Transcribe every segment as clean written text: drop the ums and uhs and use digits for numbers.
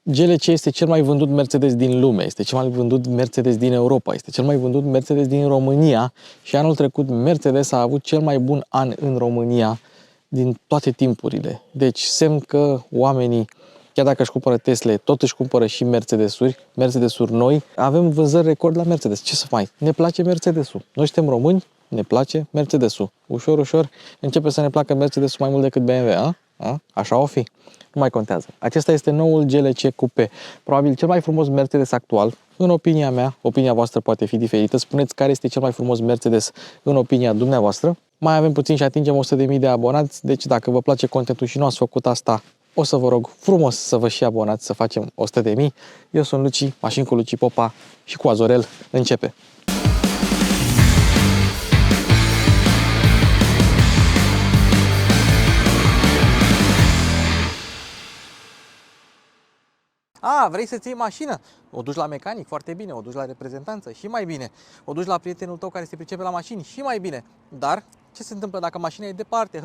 GLC este cel mai vândut Mercedes din lume, este cel mai vândut Mercedes din Europa, este cel mai vândut Mercedes din România și anul trecut Mercedes a avut cel mai bun an în România din toate timpurile. Deci semn că oamenii, chiar dacă își cumpără Tesla, tot își cumpără și Mercedes-uri noi. Avem vânzări record la Mercedes. Ce să mai? Ne place Mercedes-ul. Noi suntem români, ne place Mercedes-ul. Ușor, ușor începe să ne placă Mercedes-ul mai mult decât BMW, a? Așa o fi. Nu mai contează. Acesta este noul GLC Coupé. Probabil cel mai frumos Mercedes actual. În opinia mea, opinia voastră poate fi diferită. Spuneți care este cel mai frumos Mercedes în opinia dumneavoastră. Mai avem puțin și atingem 100.000 de abonați. Deci dacă vă place contentul și nu ați făcut asta, o să vă rog frumos să vă și abonați, să facem 100.000. Eu sunt Luci, mașini cu Luci Popa și cu Azorel începe. A, vrei să-ți iei mașină? O duci la mecanic, foarte bine, o duci la reprezentanță, și mai bine. O duci la prietenul tău care se pricepe la mașini, și mai bine. Dar ce se întâmplă dacă mașina e departe,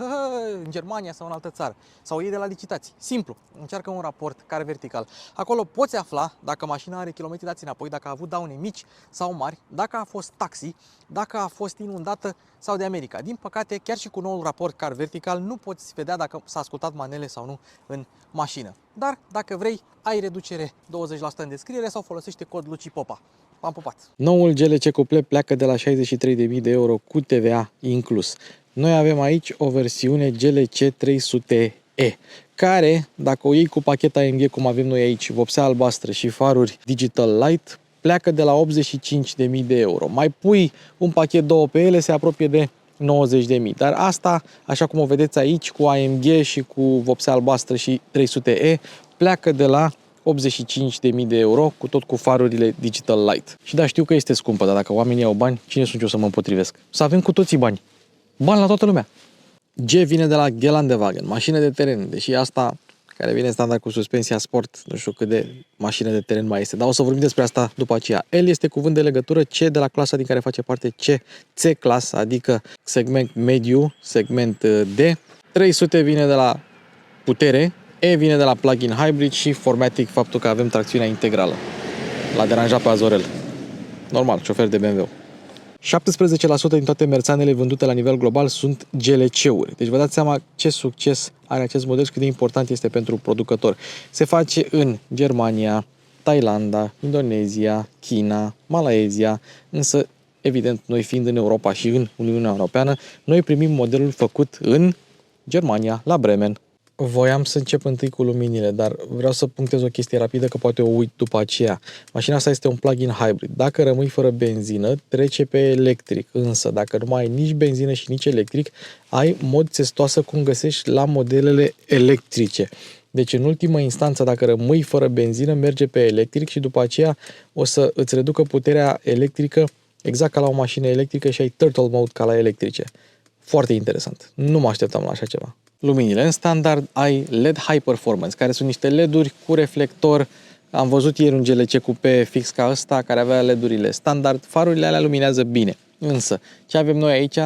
în Germania sau în altă țară? Sau iei de la licitații? Simplu, încearcă un raport car vertical. Acolo poți afla dacă mașina are kilometri dați înapoi, dacă a avut daune mici sau mari, dacă a fost taxi, dacă a fost inundată sau de America. Din păcate, chiar și cu noul raport car vertical nu poți vedea dacă s-a ascultat manele sau nu în mașină. Dar dacă vrei, ai reducere 20% în descriere sau folosește cod Luci Popa. V-am pupat! Noul GLC Coupé pleacă de la 63.000 de euro cu TVA inclus. Noi avem aici o versiune GLC 300e, care, dacă o iei cu pachet AMG cum avem noi aici, vopsea albastră și faruri Digital Light, pleacă de la 85.000 de euro. Mai pui un pachet 2 pe ele, se apropie de 90.000. Dar asta, așa cum o vedeți aici, cu AMG și cu vopsea albastră și 300e, pleacă de la 85.000 de euro, cu tot cu farurile Digital Light. Și da, știu că este scumpă, dar dacă oamenii au bani, cine sunt eu să mă împotrivesc? Să avem cu toții bani. Bani la toată lumea. G vine de la Gelandewagen, mașină de teren, deși asta care vine standard cu suspensia sport, nu știu cât de mașină de teren mai este, dar o să vorbim despre asta după aceea. L este cuvânt de legătură, C de la clasa din care face parte C clasă, adică segment mediu, segment D. 300 vine de la putere, E vine de la plug-in hybrid și Formatic, faptul că avem tracțiunea integrală. L-a deranjat pe Azorel. Normal, șofer de BMW. 17% din toate merțanele vândute la nivel global sunt GLC-uri. Deci vă dați seama ce succes are acest model și cât de important este pentru producător. Se face în Germania, Thailanda, Indonezia, China, Malaezia, însă, evident, noi fiind în Europa și în Uniunea Europeană, noi primim modelul făcut în Germania, la Bremen. Voiam să încep întâi cu luminile, dar vreau să punctez o chestie rapidă, că poate o uit după aceea. Mașina asta este un plug-in hybrid. Dacă rămâi fără benzină, trece pe electric. Însă, dacă nu mai ai nici benzină și nici electric, ai mod țestoasă cum găsești la modelele electrice. Deci, în ultimă instanță, dacă rămâi fără benzină, merge pe electric și după aceea o să îți reducă puterea electrică exact ca la o mașină electrică și ai turtle mode ca la electrice. Foarte interesant. Nu mă așteptam la așa ceva. Luminile. În standard ai LED High Performance, care sunt niște LED-uri cu reflector. Am văzut ieri un GLC Coupé fix ca ăsta, care avea LED-urile standard. Farurile alea luminează bine. Însă, ce avem noi aici?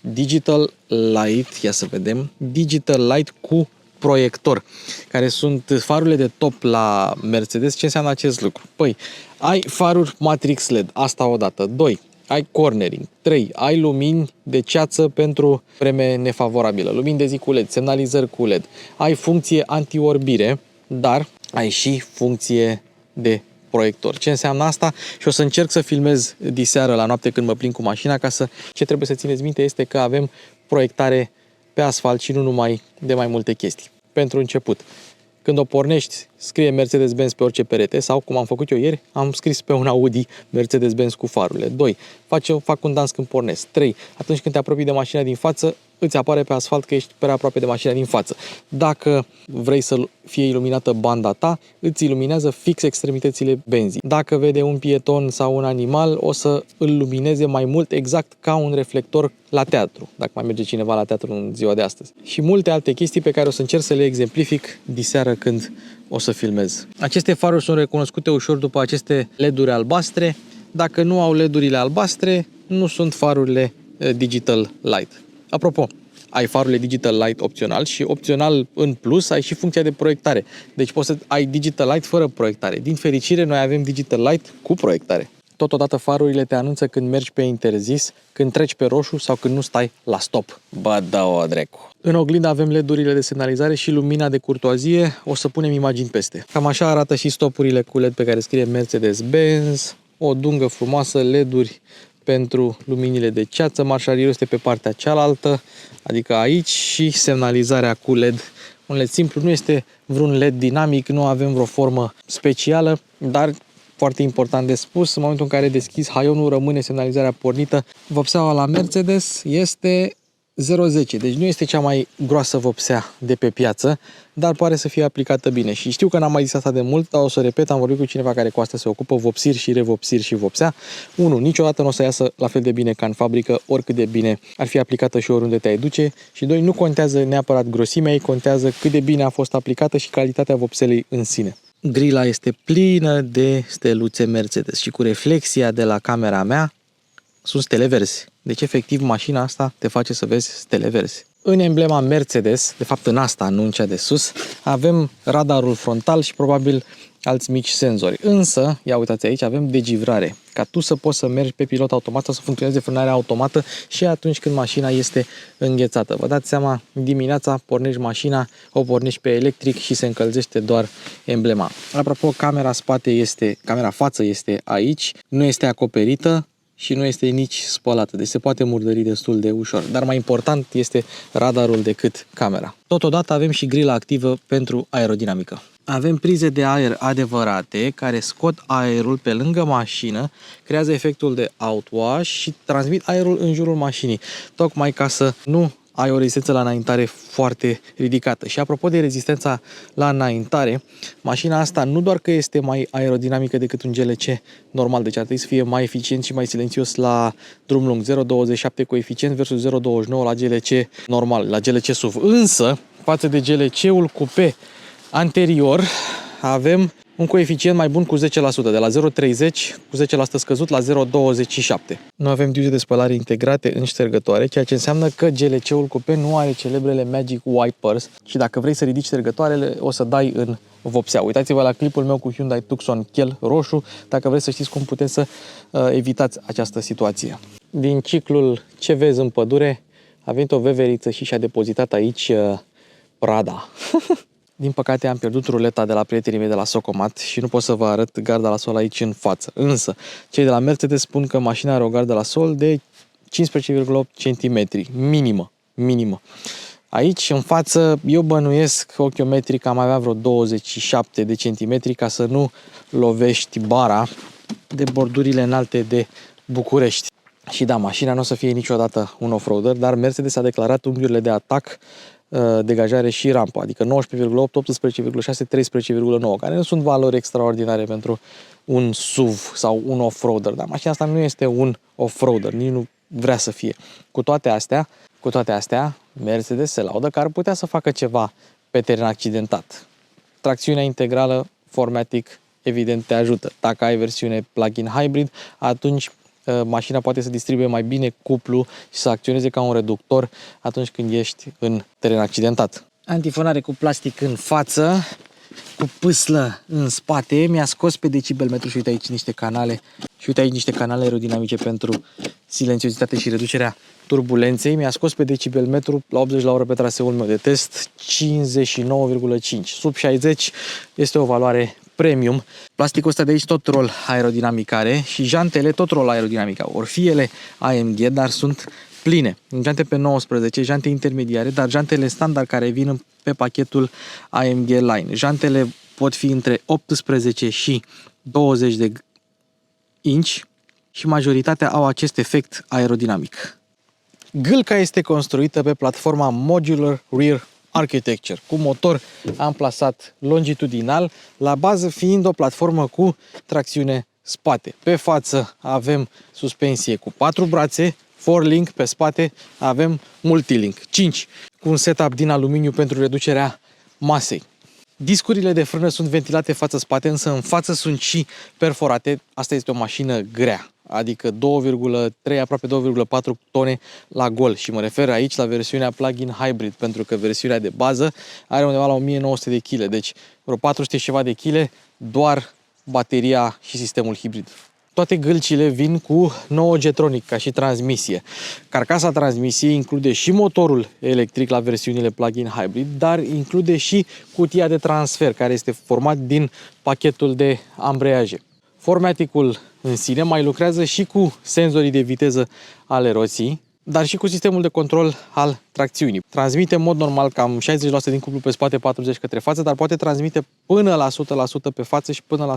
Digital Light, ia să vedem, Digital Light cu proiector, care sunt farurile de top la Mercedes. Ce înseamnă acest lucru? Păi, ai faruri Matrix LED, asta odată. 2. Ai cornering. 3. Ai lumini de ceață pentru vreme nefavorabilă, lumini de zi cu LED, semnalizări cu LED. Ai funcție anti-orbire, dar ai și funcție de proiector. Ce înseamnă asta? Și o să încerc să filmez diseară la noapte când mă plin cu mașina, ca să... Ce trebuie să țineți minte este că avem proiectare pe asfalt și nu numai de mai multe chestii. Pentru început, când o pornești, scrie Mercedes-Benz pe orice perete sau, cum am făcut eu ieri, am scris pe un Audi Mercedes-Benz cu farurile. 2. Fac un dans când pornesc. 3. Atunci când te apropii de mașina din față, îți apare pe asfalt că ești prea aproape de mașina din față. Dacă vrei să fie iluminată banda ta, îți iluminează fix extremitățile benzii. Dacă vede un pieton sau un animal, o să îl lumineze mai mult, exact ca un reflector la teatru, dacă mai merge cineva la teatru în ziua de astăzi. Și multe alte chestii pe care o să încerc să le exemplific diseară când o să filmez. Aceste faruri sunt recunoscute ușor după aceste LED-uri albastre. Dacă nu au LED-urile albastre, nu sunt farurile Digital Light. Apropo, ai farurile Digital Light opțional și opțional în plus ai și funcția de proiectare. Deci poți să ai Digital Light fără proiectare. Din fericire, noi avem Digital Light cu proiectare. Totodată farurile te anunță când mergi pe interzis, când treci pe roșu sau când nu stai la stop. Bă, dă-o drecu! În oglindă avem LED-urile de semnalizare și lumina de curtoazie, o să punem imagini peste. Cam așa arată și stopurile cu LED pe care scrie Mercedes-Benz, o dungă frumoasă, LED-uri pentru luminile de ceață, marșarierul este pe partea cealaltă, adică aici, și semnalizarea cu LED. Un LED simplu, nu este vreun LED dinamic, nu avem vreo formă specială, dar foarte important de spus, în momentul în care deschizi haionul, rămâne semnalizarea pornită. Vopseaua la Mercedes este 0,10, deci nu este cea mai groasă vopsea de pe piață, dar pare să fie aplicată bine. Și știu că n-am mai zis asta de mult, dar o să o repet, am vorbit cu cineva care cu asta se ocupă, vopsiri și revopsiri și vopsea. 1. Niciodată nu o să iasă la fel de bine ca în fabrică, oricât de bine ar fi aplicată și oriunde te-ai duce. Și 2. Nu contează neapărat grosimea ei, contează cât de bine a fost aplicată și calitatea vopselei în sine. Grila este plină de steluțe Mercedes și cu reflexia de la camera mea sunt stele verzi. Deci, efectiv, mașina asta te face să vezi stele verzi. În emblema Mercedes, de fapt în asta, nu în cea de sus, avem radarul frontal și probabil alți mici senzori. Însă, ia uitați aici, avem degivrare, ca tu să poți să mergi pe pilot automat sau să funcționeze frânarea automată și atunci când mașina este înghețată. Vă dați seama, dimineața pornești mașina, o pornești pe electric și se încălzește doar emblema. Apropo, camera față este aici, nu este acoperită și nu este nici spălată, deci se poate murdări destul de ușor. Dar mai important este radarul decât camera. Totodată avem și grila activă pentru aerodinamică. Avem prize de aer adevărate care scot aerul pe lângă mașină, creează efectul de outwash și transmit aerul în jurul mașinii, tocmai ca să nu ai o rezistență la înaintare foarte ridicată. Și apropo de rezistența la înaintare, mașina asta nu doar că este mai aerodinamică decât un GLC normal, deci ar trebui să fie mai eficient și mai silențios la drum lung, 0,27 coeficient versus 0,29 la GLC normal, la GLC SUV. Însă, față de GLC-ul Coupé anterior, avem un coeficient mai bun cu 10%, de la 0,30 cu 10% scăzut la 0,27. Nu avem diuze de spălare integrate în ștergătoare, ceea ce înseamnă că GLC-ul Coupé nu are celebrele Magic Wipers și dacă vrei să ridici ștergătoarele, o să dai în vopsea. Uitați-vă la clipul meu cu Hyundai Tucson Chel roșu, dacă vreți să știți cum puteți să evitați această situație. Din ciclul Ce vezi în pădure, a venit o veveriță și și-a depozitat aici prada. Din păcate am pierdut ruleta de la prietenii mei de la Socomat și nu pot să vă arăt garda la sol aici în față. Însă, cei de la Mercedes spun că mașina are o gardă la sol de 15,8 cm, minimă. Aici, în față, eu bănuiesc că ochiometric am avea vreo 27 de centimetri ca să nu lovești bara de bordurile înalte de București. Și da, mașina nu o să fie niciodată un off-roader, dar Mercedes a declarat unghiurile de atac, degajare și rampă, adică 19,8, 18,6, 13,9, care nu sunt valori extraordinare pentru un SUV sau un off-roader, dar mașina asta nu este un off-roader, nici nu vrea să fie. Cu toate astea, Mercedes se laudă că ar putea să facă ceva pe teren accidentat. Tracțiunea integrală 4MATIC evident te ajută. Dacă ai versiune plug-in hybrid, atunci mașina poate să distribuie mai bine cuplu și să acționeze ca un reductor atunci când ești în teren accidentat. Antifonare cu plastic în față, cu pâslă în spate, mi-a scos pe decibelmetru și uite aici niște canale aerodinamice pentru silențiozitate și reducerea turbulenței. Mi-a scos pe decibelmetru la 80 la oră pe traseul meu de test 59,5. Sub 60 este o valoare premium. Plasticul ăsta de aici tot rol aerodinamic are și jantele tot rol aerodinamic au. Or fi ele AMG, dar sunt pline. Jante pe 19, jante intermediare, dar jantele standard care vin pe pachetul AMG Line. Jantele pot fi între 18 și 20 de inch și majoritatea au acest efect aerodinamic. Gâlca este construită pe platforma Modular Rear Architecture, cu motor amplasat longitudinal, la bază fiind o platformă cu tracțiune spate. Pe față avem suspensie cu 4 brațe, 4-link, pe spate avem multilink, 5, cu un setup din aluminiu pentru reducerea masei. Discurile de frână sunt ventilate față-spate, însă în față sunt și perforate. Asta este o mașină grea. adică 2,3, aproape 2,4 tone la gol. Și mă refer aici la versiunea plug-in hybrid, pentru că versiunea de bază are undeva la 1900 de kg, deci vreo 400 și ceva de kg doar bateria și sistemul hibrid. Toate gâlcile vin cu 9 Getronic ca și transmisie. Carcasa transmisiei include și motorul electric la versiunile plug-in hybrid, dar include și cutia de transfer, care este format din pachetul de ambreiaje. Formatic-ul în sine mai lucrează și cu senzorii de viteză ale roții, dar și cu sistemul de control al tracțiunii. Transmite în mod normal cam 60% din cuplu pe spate, 40% către față, dar poate transmite până la 100% pe față și până la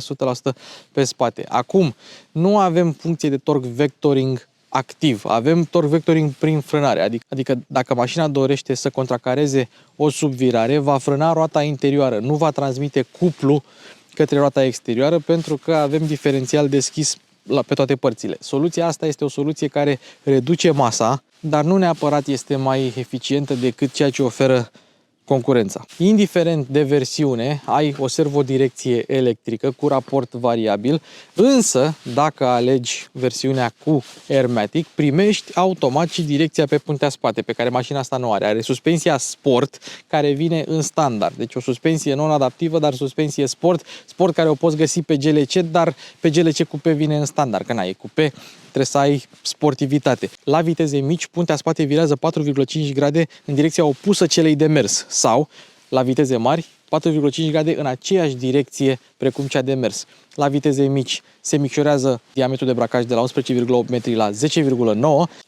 100% pe spate. Acum, nu avem funcție de torque vectoring activ, avem torque vectoring prin frânare, adică dacă mașina dorește să contracareze o subvirare, va frâna roata interioară, nu va transmite cuplu către roata exterioară, pentru că avem diferențial deschis pe toate părțile. Soluția asta este o soluție care reduce masa, dar nu neapărat este mai eficientă decât ceea ce oferă concurența. Indiferent de versiune, ai o servodirecție electrică cu raport variabil, însă dacă alegi versiunea cu Airmatic, primești automat și direcția pe puntea spate, pe care mașina asta nu are. Are suspensia Sport, care vine în standard. Deci o suspensie non-adaptivă, dar suspensie Sport care o poți găsi pe GLC, dar pe GLC Coupe vine în standard, că n-ai Coupe, trebuie să ai sportivitate. La viteze mici, puntea spate virează 4,5 grade în direcția opusă celei de mers sau, la viteze mari, 4,5 grade în aceeași direcție precum cea de mers. La viteze mici se micșorează diametrul de bracaj de la 11,8 metri la 10,9.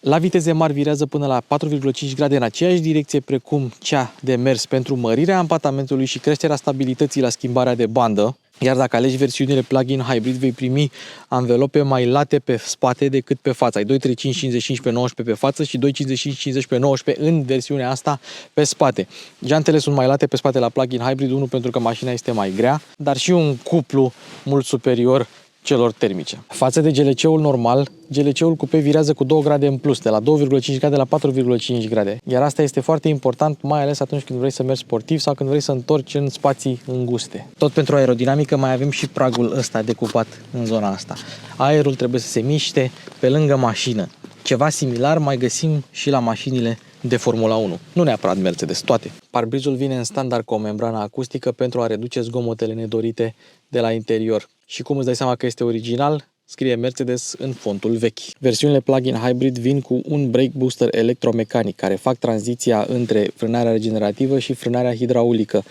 La viteze mari virează până la 4,5 grade în aceeași direcție precum cea de mers pentru mărirea empatamentului și creșterea stabilității la schimbarea de bandă. Iar dacă alegi versiunile plug-in hybrid, vei primi anvelope mai late pe spate decât pe față. Ai 2,35-55 pe 19 pe față și 2,55-50 pe 19 în versiunea asta pe spate. Jantele sunt mai late pe spate la plug-in hybrid, unul pentru că mașina este mai grea, dar și un cuplu mult superior celor termice. Față de GLC-ul normal, GLC-ul Coupe virează cu 2 grade în plus, de la 2,5 grade la 4,5 grade. Iar asta este foarte important, mai ales atunci când vrei să mergi sportiv sau când vrei să întorci în spații înguste. Tot pentru aerodinamică mai avem și pragul ăsta decupat în zona asta. Aerul trebuie să se miște pe lângă mașină. Ceva similar mai găsim și la mașinile de Formula 1. Nu neapărat Mercedes, toate. Parbrizul vine în standard cu o membrană acustică pentru a reduce zgomotele nedorite de la interior. Și cum îți dai seama că este original, scrie Mercedes în fontul vechi. Versiunile plug-in hybrid vin cu un brake booster electromecanic care fac tranziția între frânarea regenerativă și frânarea hidraulică.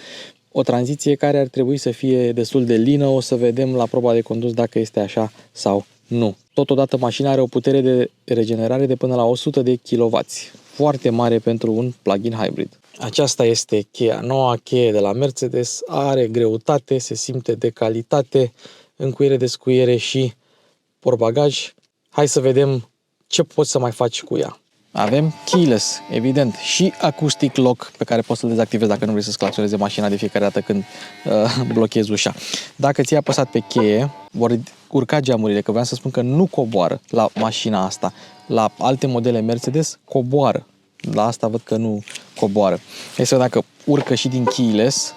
O tranziție care ar trebui să fie destul de lină, o să vedem la proba de condus dacă este așa sau nu. Totodată mașina are o putere de regenerare de până la 100 de kW, foarte mare pentru un plug-in hybrid. Aceasta este cheia. Noua cheie de la Mercedes are greutate, se simte de calitate, încuiere, descuiere și portbagaj. Hai să vedem ce poți să mai faci cu ea. Avem keyless, evident, și acoustic lock pe care poți să-l dezactivezi dacă nu vrei să-ți claxoneze mașina de fiecare dată când blochezi ușa. Dacă ți-ai apăsat pe cheie, vor urca geamurile, că vreau să spun că nu coboară la mașina asta. La alte modele Mercedes coboară. La asta văd că nu coboară. Hai să vedem dacă urcă și din keyless.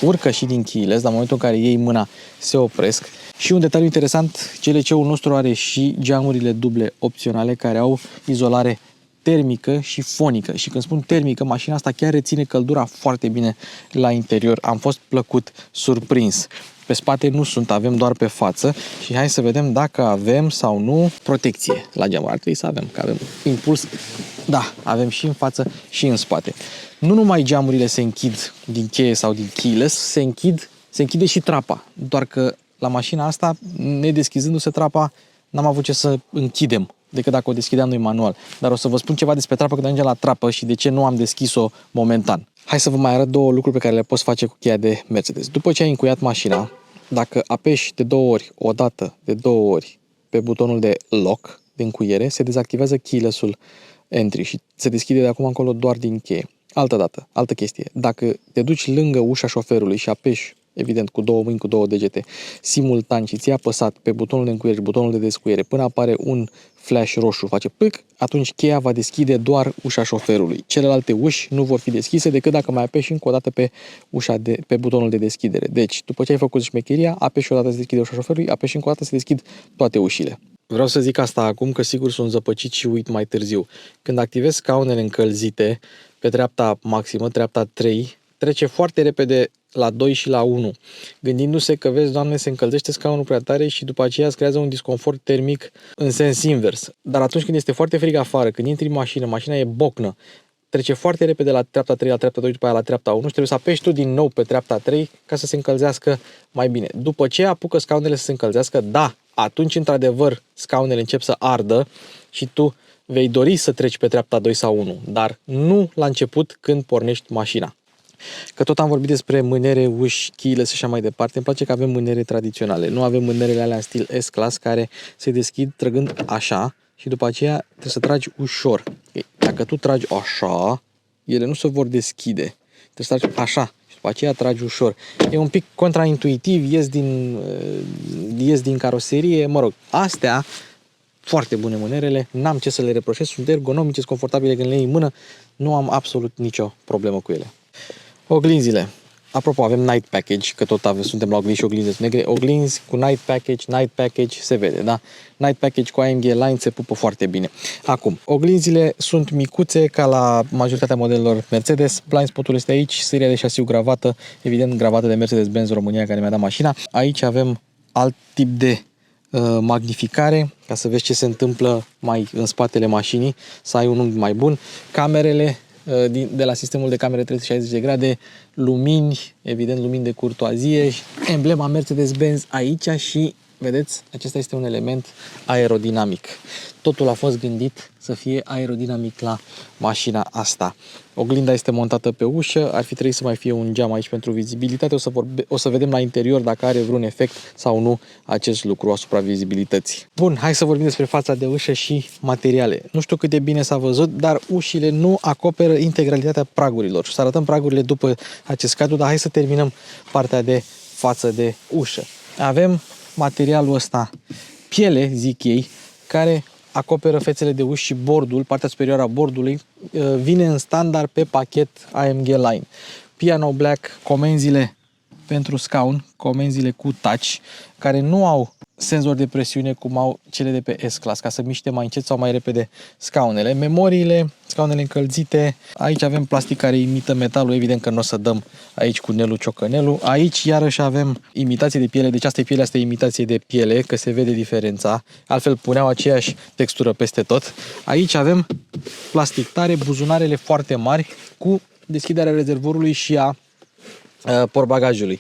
Urcă și din keyless, la momentul în care iei mâna se opresc. Și un detaliu interesant, GLC-ul nostru are și geamurile duble opționale care au izolare termică și fonică. Și când spun termică, mașina asta chiar reține căldura foarte bine la interior. Am fost plăcut surprins. Pe spate nu sunt, avem doar pe față și hai să vedem dacă avem sau nu protecție la geamuri. Ar trebui să avem, că avem impuls. Da, avem și în față și în spate. Nu numai geamurile se închid din cheie sau din keyless, se închide și trapa. Doar că la mașina asta, nedeschizându-se trapa, n-am avut ce să închidem, decât dacă o deschideam noi manual. Dar o să vă spun ceva despre trapă când ajungem la trapă și de ce nu am deschis-o momentan. Hai să vă mai arăt două lucruri pe care le poți face cu cheia de Mercedes. După ce ai încuiat mașina, dacă apeși de două ori, o dată, de două ori, pe butonul de lock, de încuiere, se dezactivează keyless-ul entry și se deschide de acum încolo doar din cheie. Altă chestie. Dacă te duci lângă ușa șoferului și apeși, evident, cu două mâini, cu două degete, simultan și ți-ai apăsat pe butonul de încuiere și butonul de descuiere până apare un flash roșu, face pâc, atunci cheia va deschide doar ușa șoferului. Celelalte uși nu vor fi deschise decât dacă mai apeși încă o dată pe butonul de deschidere. Deci, după ce ai făcut șmecheria, apeși o dată se deschide ușa șoferului, apeși încă o dată se deschid toate ușile. Vreau să zic asta acum, că sigur sunt zăpăcit și uit mai târziu. Când activez scaunele încălzite pe treapta maximă, treapta 3, trece foarte repede la 2 și la 1, gândindu-se că, vezi, Doamne, se încălzește scaunul prea tare și după aceea îți creează un disconfort termic în sens invers. Dar atunci când este foarte frig afară, când intri în mașină, mașina e bocnă, trece foarte repede la treapta 3, la treapta 2, după aia la treapta 1 și trebuie să apeși tu din nou pe treapta 3 ca să se încălzească mai bine. După ce apucă scaunele să se încălzească, da, atunci într-adevăr scaunele încep să ardă și tu vei dori să treci pe treapta 2 sau 1, dar nu la început când pornești mașina. Că tot am vorbit despre mânere, uși, keyless și așa mai departe, îmi place că avem mânere tradiționale. Nu avem mânerele alea în stil S-Class care se deschid trăgând așa și după aceea trebuie să tragi ușor. Dacă tu tragi așa, ele nu se vor deschide. Trebuie să tragi așa și după aceea tragi ușor. E un pic contraintuitiv, ies din caroserie, mă rog, astea foarte bune mânerele, n-am ce să le reproșez, sunt ergonomice, sunt confortabile când le iei în mână, nu am absolut nicio problemă cu ele. Oglinzile. Apropo, avem night package, că tot suntem la oglinzi și oglinzi negre. Oglinzi cu night package se vede, da? Night package cu AMG Line se pupă foarte bine. Acum, oglinzile sunt micuțe ca la majoritatea modelelor Mercedes. Blind spot-ul este aici, seria de șasiu gravată, evident gravată de Mercedes-Benz România care mi-a dat mașina. Aici avem alt tip de magnificare, ca să vezi ce se întâmplă mai în spatele mașinii, să ai un unghi mai bun. Camerele de la sistemul de camere 360 de grade, lumini, evident lumini de curtoazie, emblema Mercedes-Benz aici și, vedeți, acesta este un element aerodinamic. Totul a fost gândit să fie aerodinamic la mașina asta. Oglinda este montată pe ușă, ar fi trebuit să mai fie un geam aici pentru vizibilitate. O să vedem la interior dacă are vreun efect sau nu acest lucru asupra vizibilității. Bun, hai să vorbim despre fața de ușă și materiale. Nu știu cât de bine s-a văzut, dar ușile nu acoperă integralitatea pragurilor. Și să arătăm pragurile după acest cadru, dar hai să terminăm partea de față de ușă. Avem materialul ăsta, piele, zic ei, care acoperă fețele de uși și bordul, partea superioară a bordului, vine în standard pe pachet AMG Line. Piano Black, comenzile pentru scaun, comenzile cu touch, care nu au senzor de presiune cum au cele de pe S-Class, ca să miște mai încet sau mai repede scaunele. Memoriile, scaunele încălzite, aici avem plastic care imită metalul, evident că nu o să dăm aici cu nelul ciocănelul. Aici iarăși avem imitație de piele, deci asta e pielea, asta e imitație de piele, că se vede diferența, altfel puneau aceeași textură peste tot. Aici avem plastic tare, buzunarele foarte mari cu deschiderea rezervorului și a portbagajului.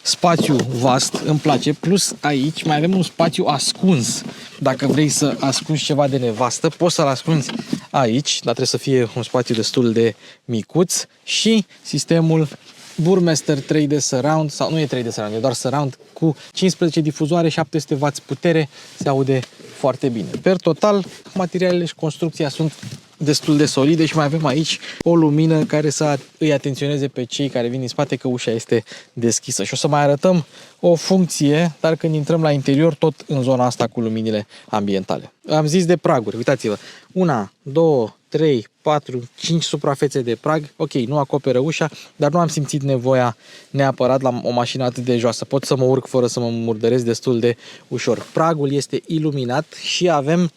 Spațiu vast, îmi place, plus aici mai avem un spațiu ascuns. Dacă vrei să ascunzi ceva de nevastă, poți să-l ascunzi aici, dar trebuie să fie un spațiu destul de micuț și sistemul Burmester 3D Surround, sau nu e 3D Surround, e doar Surround, cu 15 difuzoare, 700W putere, se aude foarte bine. Per total, materialele și construcția sunt destul de solide și mai avem aici o lumină care să îi atenționeze pe cei care vin din spate că ușa este deschisă. Și o să mai arătăm o funcție, dar când intrăm la interior, tot în zona asta cu luminile ambientale. Am zis de praguri, uitați-vă, 1, 2, 3, 4, 5 suprafețe de prag, ok, nu acoperă ușa, dar nu am simțit nevoia neapărat la o mașină atât de joasă. Pot să mă urc fără să mă murdăresc destul de ușor. Pragul este iluminat și avem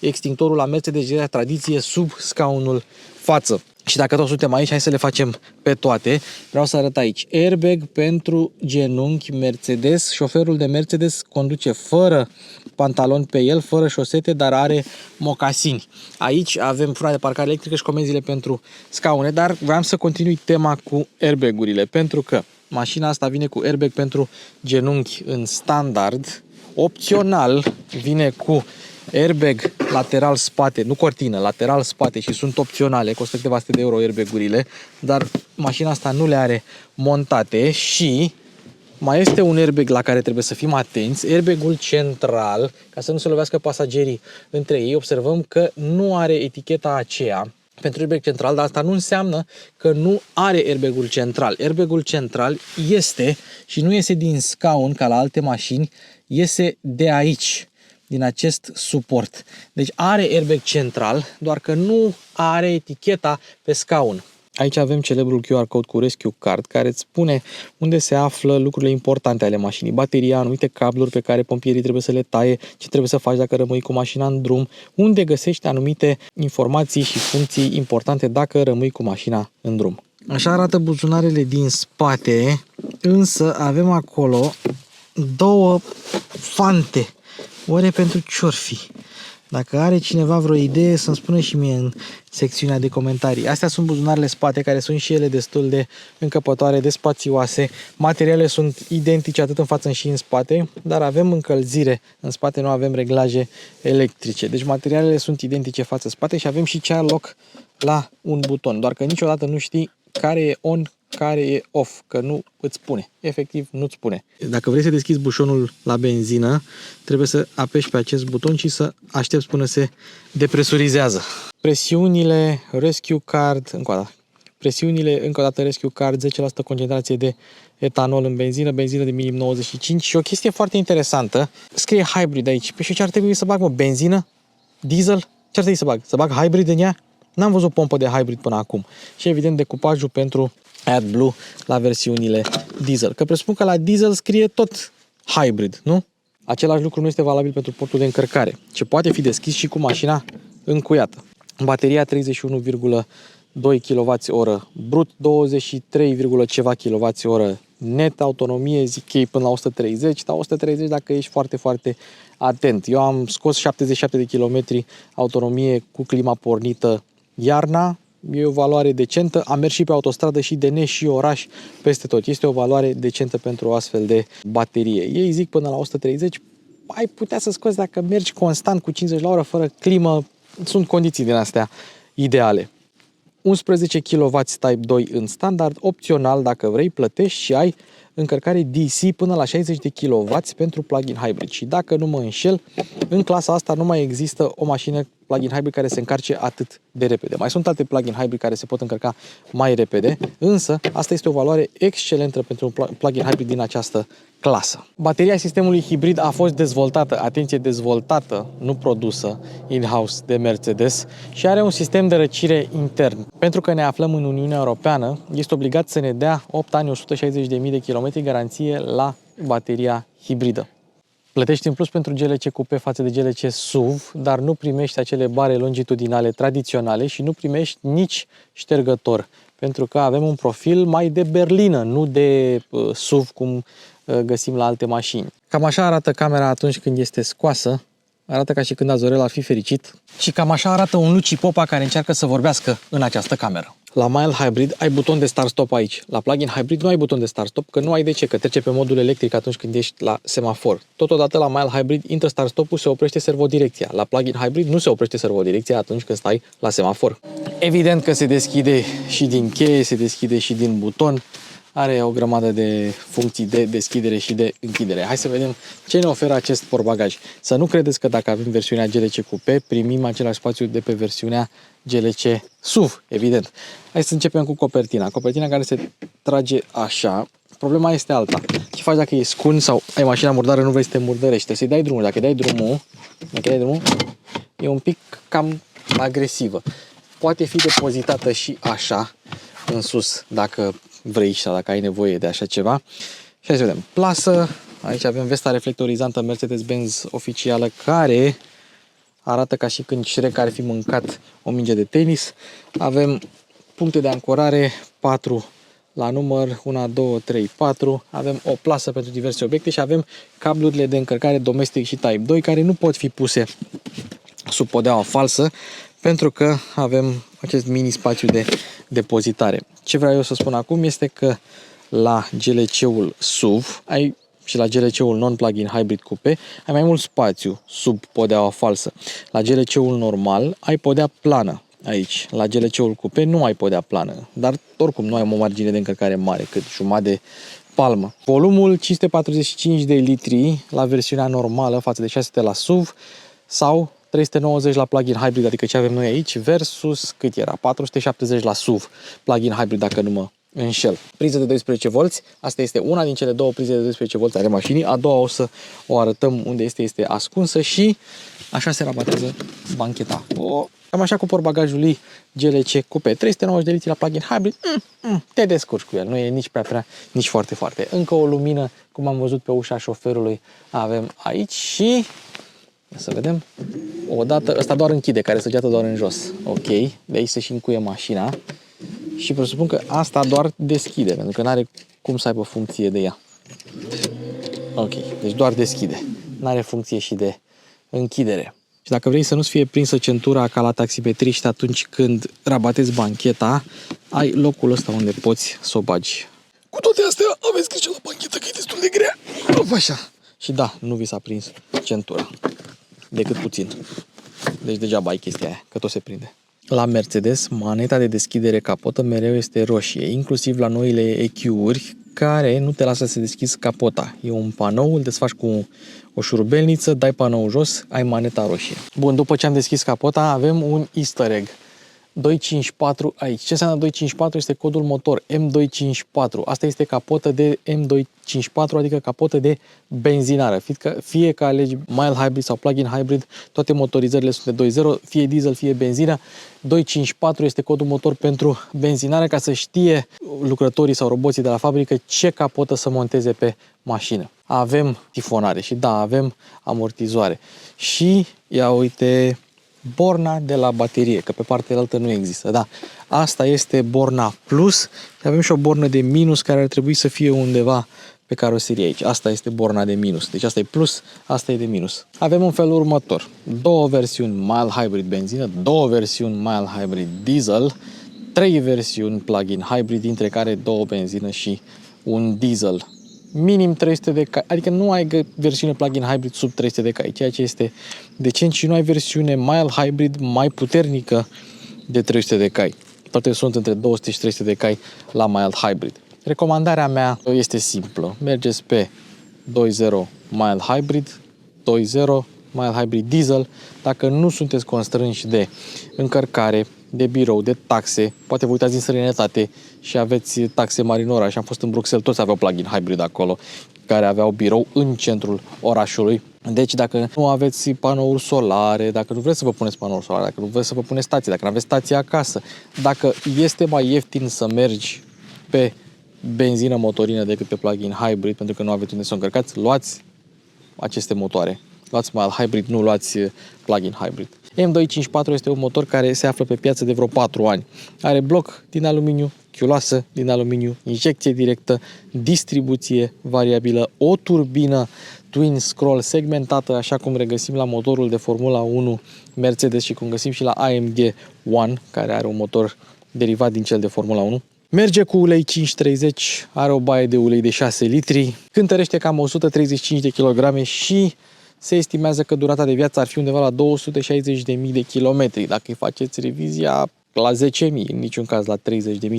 extinctorul la Mercedes de tradiție sub scaunul față. Și dacă tot suntem aici, hai să le facem pe toate. Vreau să arăt aici. Airbag pentru genunchi Mercedes. Șoferul de Mercedes conduce fără pantalon pe el, fără șosete, dar are mocasini. Aici avem frâna de parcare electrică și comenzile pentru scaune, dar vreau să continui tema cu airbag-urile, pentru că mașina asta vine cu airbag pentru genunchi în standard. Opțional vine cu airbag lateral spate, nu cortină, lateral spate și sunt opționale, costă câteva sute de euro airbag-urile, dar mașina asta nu le are montate și mai este un airbag la care trebuie să fim atenți, airbagul central, ca să nu se lovească pasagerii între ei. Observăm că nu are eticheta aceea pentru airbag central, dar asta nu înseamnă că nu are airbagul central. Airbagul central este și nu iese din scaun ca la alte mașini, iese de aici, din acest suport. Deci are airbag central, doar că nu are eticheta pe scaun. Aici avem celebrul QR code cu Rescue Card, care îți spune unde se află lucrurile importante ale mașinii, bateria, anumite cabluri pe care pompierii trebuie să le taie, ce trebuie să faci dacă rămâi cu mașina în drum, unde găsești anumite informații și funcții importante dacă rămâi cu mașina în drum. Așa arată buzunarele din spate, însă avem acolo două fante. Oare pentru ce-or fi? Dacă are cineva vreo idee, să-mi spună și mie în secțiunea de comentarii. Astea sunt buzunarele spate, care sunt și ele destul de încăpătoare, de spațioase. Materialele sunt identice atât în față și în spate, dar avem încălzire în spate, nu avem reglaje electrice. Deci materialele sunt identice față-spate și avem și chiar loc la un buton. Doar că niciodată nu știi care e on, care e off, că nu îți spune. Efectiv, nu-ți spune. Dacă vrei să deschizi bușonul la benzină, trebuie să apeși pe acest buton și să aștepți până se depresurizează. Presiunile, Rescue Card, încă o dată Rescue Card, 10% concentrație de etanol în benzină de minim 95 și o chestie foarte interesantă, scrie hybrid aici. Pe și ce ar trebui să bag, benzină? Diesel? Ce ar trebui să bag? Să bag hybrid în ea? N-am văzut pompă de hybrid până acum. Și evident decupajul pentru AdBlue la versiunile diesel. Că presupun că la diesel scrie tot hybrid, nu? Același lucru nu este valabil pentru portul de încărcare, ce poate fi deschis și cu mașina încuiată. Bateria 31,2 kWh brut, 23, ceva kWh net, autonomie zic ei până la 130, dar 130 dacă ești foarte, foarte atent. Eu am scos 77 de km autonomie cu clima pornită iarna, e o valoare decentă, am mers și pe autostradă și de și oraș peste tot. Este o valoare decentă pentru o astfel de baterie. Ei zic până la 130, ai putea să scoți dacă mergi constant cu 50 la oră fără climă, sunt condiții din astea ideale. 11 kW Type 2 în standard, opțional dacă vrei plătești și ai încărcare DC până la 60 de kW pentru plug-in hybrid. Și dacă nu mă înșel, în clasa asta nu mai există o mașină plug-in hybrid care se încarce atât de repede. Mai sunt alte plug-in hybrid care se pot încărca mai repede, însă asta este o valoare excelentă pentru un plug-in hybrid din această clasă. Bateria sistemului hibrid a fost dezvoltată, atenție, dezvoltată, nu produsă in-house de Mercedes și are un sistem de răcire intern. Pentru că ne aflăm în Uniunea Europeană, este obligat să ne dea 8 ani, 160.000 de kilometri garanție la bateria hibridă. Plătești în plus pentru GLC Coupe față de GLC SUV, dar nu primești acele bare longitudinale tradiționale și nu primești nici ștergător, pentru că avem un profil mai de berlină, nu de SUV cum găsim la alte mașini. Cam așa arată camera atunci când este scoasă, arată ca și când Azorel ar fi fericit și cam așa arată un Luci Popa care încearcă să vorbească în această cameră. La mild hybrid ai buton de start-stop aici. La plug-in hybrid nu ai buton de start-stop, că nu ai de ce, că trece pe modul electric atunci când ești la semafor. Totodată la mild hybrid intră start-stop-ul, se oprește servodirecția. La plug-in hybrid nu se oprește servodirecția atunci când stai la semafor. Evident că se deschide și din cheie, se deschide și din buton. Are o grămadă de funcții de deschidere și de închidere. Hai să vedem ce ne oferă acest portbagaj. Să nu credeți că dacă avem versiunea GLC Coupe, primim același spațiu de pe versiunea GLC SUV, evident. Hai să începem cu copertina. Copertina care se trage așa. Problema este alta. Ce faci dacă e scund sau ai mașina murdară, nu vrei să te murdărești? Trebuie să-i dai drumul. Dacă dai drumul, e un pic cam agresivă. Poate fi depozitată și așa, în sus, dacă vrei sau dacă ai nevoie de așa ceva. Și hai să vedem. Plasă. Aici avem vesta reflectorizantă Mercedes-Benz oficială care arată ca și când Shrek ar fi mâncat o minge de tenis. Avem puncte de ancorare 4 la număr, 1, 2, 3, 4. Avem o plasă pentru diverse obiecte și avem cablurile de încărcare domestic și Type 2 care nu pot fi puse sub podeaua falsă pentru că avem acest mini spațiu de depozitare. Ce vreau eu să spun acum este că la GLC-ul SUV și la GLC-ul non-plug-in hybrid coupe ai mai mult spațiu sub podeaua falsă. La GLC-ul normal ai podea plană aici. La GLC-ul coupe nu ai podea plană, dar oricum nu ai o margine de încărcare mare, cât jumătate de palmă. Volumul 545 de litri la versiunea normală față de 600 la SUV sau 390 la plug-in hybrid, adică ce avem noi aici, versus cât era? 470 la SUV plug-in hybrid, dacă nu mă înșel. Priză de 12 volți, asta este una din cele două prize de 12 volți ale mașinii, a doua o să o arătăm unde este ascunsă și așa se rabatează bancheta. Cam așa cu portbagajul lui GLC Coupe. 390 de litri la plug-in hybrid, te descurci cu el, nu e nici prea, nici foarte. Încă o lumină, cum am văzut pe ușa șoferului, avem aici și să vedem, odată, ăsta doar închide, care săgeată doar în jos. Ok, de aici se și încuie mașina și presupun că asta doar deschide, pentru că nu are cum să aibă funcție de ea. Ok, deci doar deschide, nu are funcție și de închidere. Și dacă vrei să nu-ți fie prinsă centura ca la taximetriști atunci când rabatezi bancheta, ai locul ăsta unde poți să o bagi. Cu toate astea, aveți grijă la banchetă că e destul de grea. Așa. Și da, nu vi s-a prins centura. Decât puțin. Deci degeaba ai chestia aia, că tot se prinde. La Mercedes, maneta de deschidere capotă mereu este roșie, inclusiv la noile EQ-uri, care nu te lasă să deschizi capota. E un panou, îl desfaci cu o șurubelniță, dai panoul jos, ai maneta roșie. Bun, după ce am deschis capota, avem un easter egg. 254 aici. Ce înseamnă 254? Este codul motor M254. Asta este capotă de M254, adică capotă de benzinară. Fie că alegi mild hybrid sau plug-in hybrid, toate motorizările sunt de 2.0, fie diesel, fie benzină. 254 este codul motor pentru benzinară, ca să știe lucrătorii sau roboții de la fabrică ce capotă să monteze pe mașină. Avem tifonare și da, avem amortizoare. Și ia uite borna de la baterie, că pe partea altă nu există, da. Asta este borna plus și avem și o bornă de minus care ar trebui să fie undeva pe caroserie aici. Asta este borna de minus. Deci asta e plus, asta e de minus. Avem în felul următor. Două versiuni mild hybrid benzină, două versiuni mild hybrid diesel, trei versiuni plug-in hybrid, dintre care două benzină și un diesel. Minim 300 de cai, adică nu ai versiune plug-in hybrid sub 300 de cai, ceea ce este decent, și nu ai versiune mild hybrid mai puternică de 300 de cai. Toate sunt între 200 și 300 de cai la mild hybrid. Recomandarea mea este simplă. Mergeți pe 2.0 mild hybrid, 2.0 mild hybrid diesel. Dacă nu sunteți constrânși de încărcare, de birou, de taxe, poate vă uitați din străinătate și aveți taxe mari în oraș. Am fost în Bruxelles, toți aveau plug-in hybrid acolo, care aveau birou în centrul orașului. Deci dacă nu aveți panouri solare, dacă nu vreți să vă puneți panouri solare, dacă nu vreți să vă puneți stații, dacă nu aveți stație acasă, dacă este mai ieftin să mergi pe benzină motorină decât pe plug-in hybrid, pentru că nu aveți unde să o încărcați, luați aceste motoare. Luați mild hybrid, nu luați plug-in hybrid. M254 este un motor care se află pe piață de vreo 4 ani. Are bloc din aluminiu, chiuloasă din aluminiu, injecție directă, distribuție variabilă, o turbină twin scroll segmentată, așa cum regăsim la motorul de Formula 1 Mercedes și cum găsim și la AMG One, care are un motor derivat din cel de Formula 1. Merge cu ulei 530, are o baie de ulei de 6 litri, cântărește cam 135 de kg și se estimează că durata de viață ar fi undeva la 260.000 de kilometri. Dacă îi faceți revizia la 10.000, în niciun caz la 30.000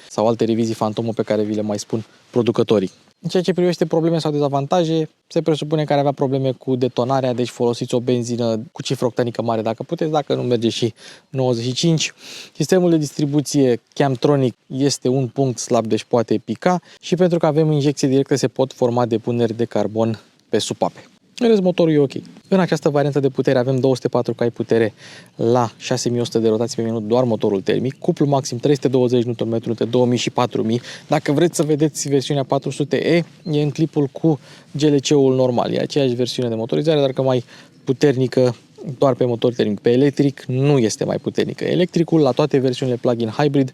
sau alte revizii fantomă pe care vi le mai spun producătorii. În ceea ce privește probleme sau dezavantaje, se presupune că ar avea probleme cu detonarea, deci folosiți o benzină cu cifră octanică mare dacă puteți, dacă nu merge și 95. Sistemul de distribuție Camtronic este un punct slab, deci poate pica, și pentru că avem injecție directă se pot forma depuneri de carbon pe supape. În rest, motorul e ok. În această variantă de putere avem 204 cai putere la 6100 de rotații pe minut, doar motorul termic, cuplu maxim 320 Nm între 2000 și 4000. Dacă vreți să vedeți versiunea 400e, e în clipul cu GLC-ul normal. E aceeași versiune de motorizare, dar că mai puternică doar pe motor termic. Pe electric nu este mai puternică. Electricul, la toate versiunile plug-in hybrid,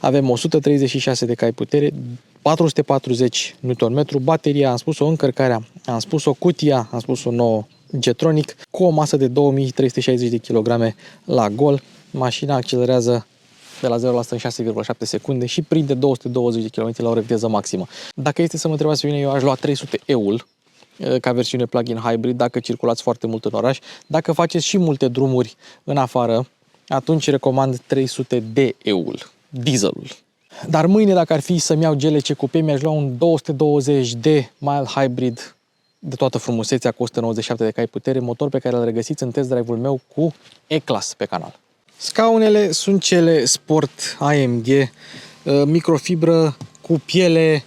avem 136 de cai putere, 440 Nm, bateria, am spus-o, încărcarea, am spus-o, cutia, am spus-o, nouă Getronic, cu o masă de 2360 de kg la gol. Mașina accelerează de la 0 la 100 în 6,7 secunde și prinde 220 de km la o viteză maximă. Dacă este să mă întrebați pe mine, eu aș lua 300E-ul ca versiune plug-in hybrid dacă circulați foarte mult în oraș. Dacă faceți și multe drumuri în afară, atunci recomand 300D-ul, dieselul. Dar mâine, dacă ar fi să-mi iau GLC Coupe, mi-aș lua un 220D mild hybrid de toată frumusețea, cu 197 de cai putere, motor pe care îl regăsiți în test drive-ul meu cu E-Class pe canal. Scaunele sunt cele Sport AMG microfibră cu piele,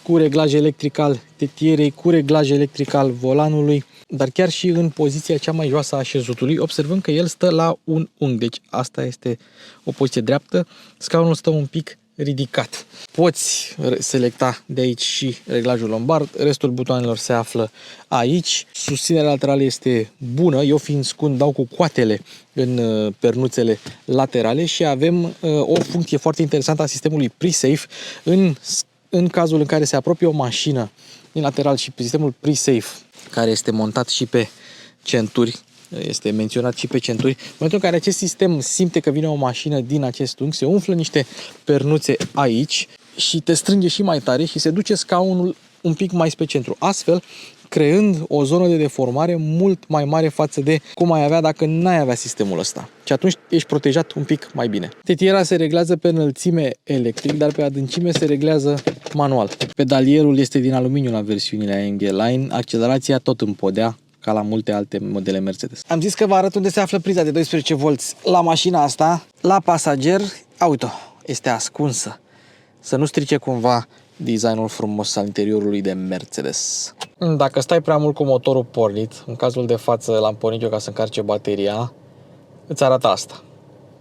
cu reglaj electric al tetierei, cu reglaj electric al volanului, dar chiar și în poziția cea mai joasă a așezutului, observăm că el stă la un unghi, deci asta este o poziție dreaptă, scaunul stă un pic ridicat. Poți selecta de aici și reglajul lombard, restul butoanelor se află aici. Susținerea laterală este bună, eu fiind scund dau cu coatele în pernuțele laterale și avem o funcție foarte interesantă a sistemului pre-safe în cazul în care se apropie o mașină din lateral și pe sistemul pre-safe, care este montat și pe centuri, este menționat și pe centuri. În momentul în care acest sistem simte că vine o mașină din acest unghi, se umflă niște pernuțe aici și te strânge și mai tare și se duce scaunul un pic mai spre centru, astfel creând o zonă de deformare mult mai mare față de cum ai avea dacă n-ai avea sistemul ăsta. Și atunci ești protejat un pic mai bine. Tetiera se reglează pe înălțime electric, dar pe adâncime se reglează manual. Pedalierul este din aluminiu la versiunile AMG Line, accelerația tot în podea, ca la multe alte modele Mercedes. Am zis că vă arăt unde se află priza de 12 V la mașina asta, la pasager. Auto, este ascunsă. Să nu strice cumva designul frumos al interiorului de Mercedes. Dacă stai prea mult cu motorul pornit, în cazul de față l-am pornit eu ca să încarce bateria, îți arată asta.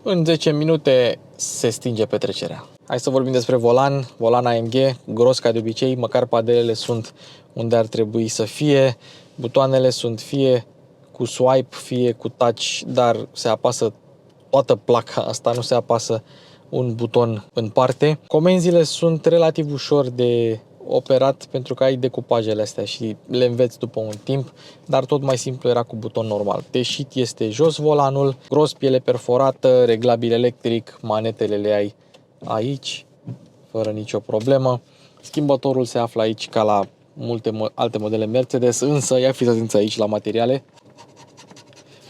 În 10 minute se stinge petrecerea. Hai să vorbim despre volan AMG, gros ca de obicei, măcar padelele sunt unde ar trebui să fie, butoanele sunt fie cu swipe, fie cu touch, dar se apasă toată placa asta, nu se apasă un buton în parte. Comenzile sunt relativ ușor de operat pentru că ai decupajele astea și le înveți după un timp, dar tot mai simplu era cu buton normal. Teșit este jos volanul, gros, piele perforată, reglabil electric, manetele le ai aici, fără nicio problemă. Schimbătorul se află aici ca la multe alte modele Mercedes, însă ia fiți atenți aici la materiale.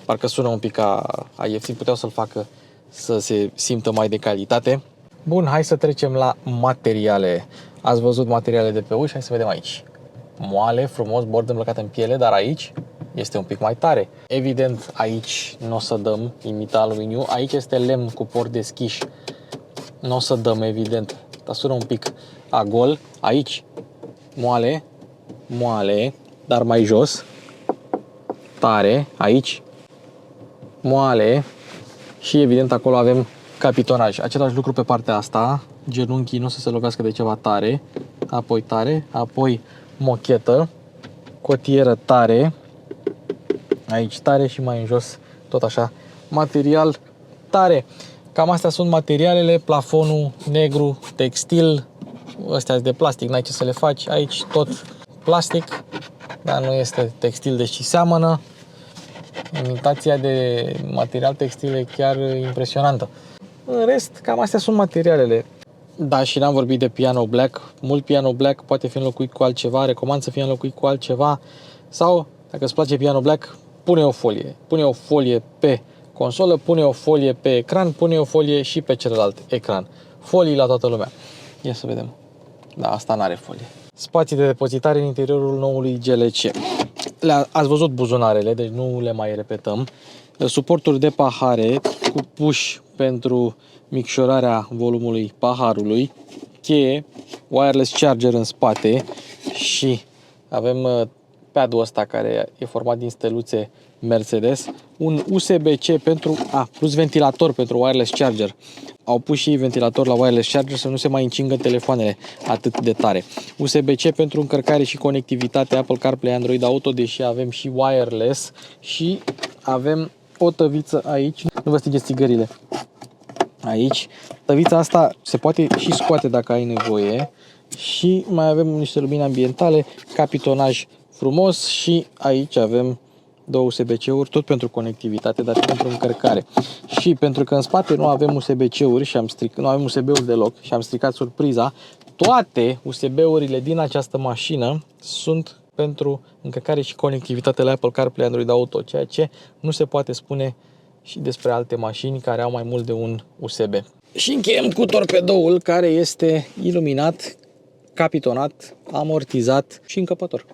Parcă sună un pic ca a ieftin, puteau să-l facă să se simtă mai de calitate. Bun, hai să trecem la materiale. Ați văzut materiale de pe uși, hai să vedem aici. Moale, frumos, bord îmbrăcat în piele, dar aici este un pic mai tare. Evident, aici nu o să dăm, imita aluminiu. Aici este lemn cu port deschis. Nu o să dăm, evident. Dar sună un pic a gol. Aici, moale, moale, dar mai jos. Tare. Aici, moale. Și evident acolo avem capitonaj. Același lucru pe partea asta. Genunchii nu să se lovească de ceva tare. Tare. Apoi mochetă. Cotieră tare. Aici tare și mai în jos tot așa. Material tare. Cam astea sunt materialele. Plafonul negru, textil. Astea de plastic, n-ai ce să le faci. Aici tot plastic. Dar nu este textil, deși seamănă. Imitația de material textil e chiar impresionantă. În rest, cam astea sunt materialele. Da, și n-am vorbit de piano black. Mult piano black poate fi înlocuit cu altceva. Recomand să fie înlocuit cu altceva. Sau, dacă îți place piano black, pune o folie. Pune o folie pe consolă, pune o folie pe ecran, pune o folie și pe celălalt ecran. Folii la toată lumea. Ia să vedem. Da, asta n-are folie. Spații de depozitare în interiorul noului GLC. Ați văzut buzunarele, deci nu le mai repetăm. Suporturi de pahare cu push pentru micșorarea volumului paharului, cheie, wireless charger în spate și avem pad-ul ăsta care e format din steluțe Mercedes, un USB-C plus ventilator pentru wireless charger. Au pus și ventilator la wireless charger să nu se mai încingă telefoanele atât de tare. USB-C pentru încărcare și conectivitate Apple CarPlay, Android Auto, deși avem și wireless și avem o tăviță aici. Nu vă stingeți țigările. Aici. Tăvița asta se poate și scoate dacă ai nevoie. Și mai avem niște lumini ambientale, capitonaj frumos și aici avem două USB-C-uri, tot pentru conectivitate, dar și pentru încărcare. Și pentru că în spate nu avem USB-C-uri și nu avem USB-uri deloc și am stricat surpriza, toate USB-urile din această mașină sunt pentru încărcare și conectivitate la Apple CarPlay, Android Auto, ceea ce nu se poate spune și despre alte mașini care au mai mult de un USB. Și încheiem cu torpedoul, care este iluminat, capitonat, amortizat și încăpător.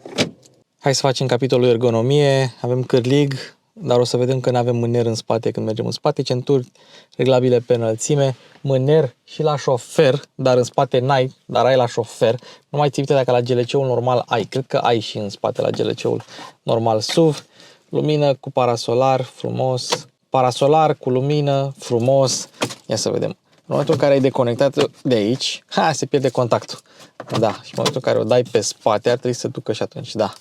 Hai să facem capitolul ergonomie. Avem cârlig, dar o să vedem că nu avem mâner în spate când mergem în spate, centuri reglabile pe înălțime, mâner și la șofer, dar în spate n-ai, dar ai la șofer. Nu mai ții minte dacă la GLC-ul normal ai, cred că ai și în spate la GLC-ul normal SUV, lumină cu parasolar, frumos, parasolar cu lumină, frumos, ia să vedem. În momentul în care ai deconectat de aici, se pierde contactul. Da, și în momentul în care o dai pe spate, ar trebui să ducă și atunci, da.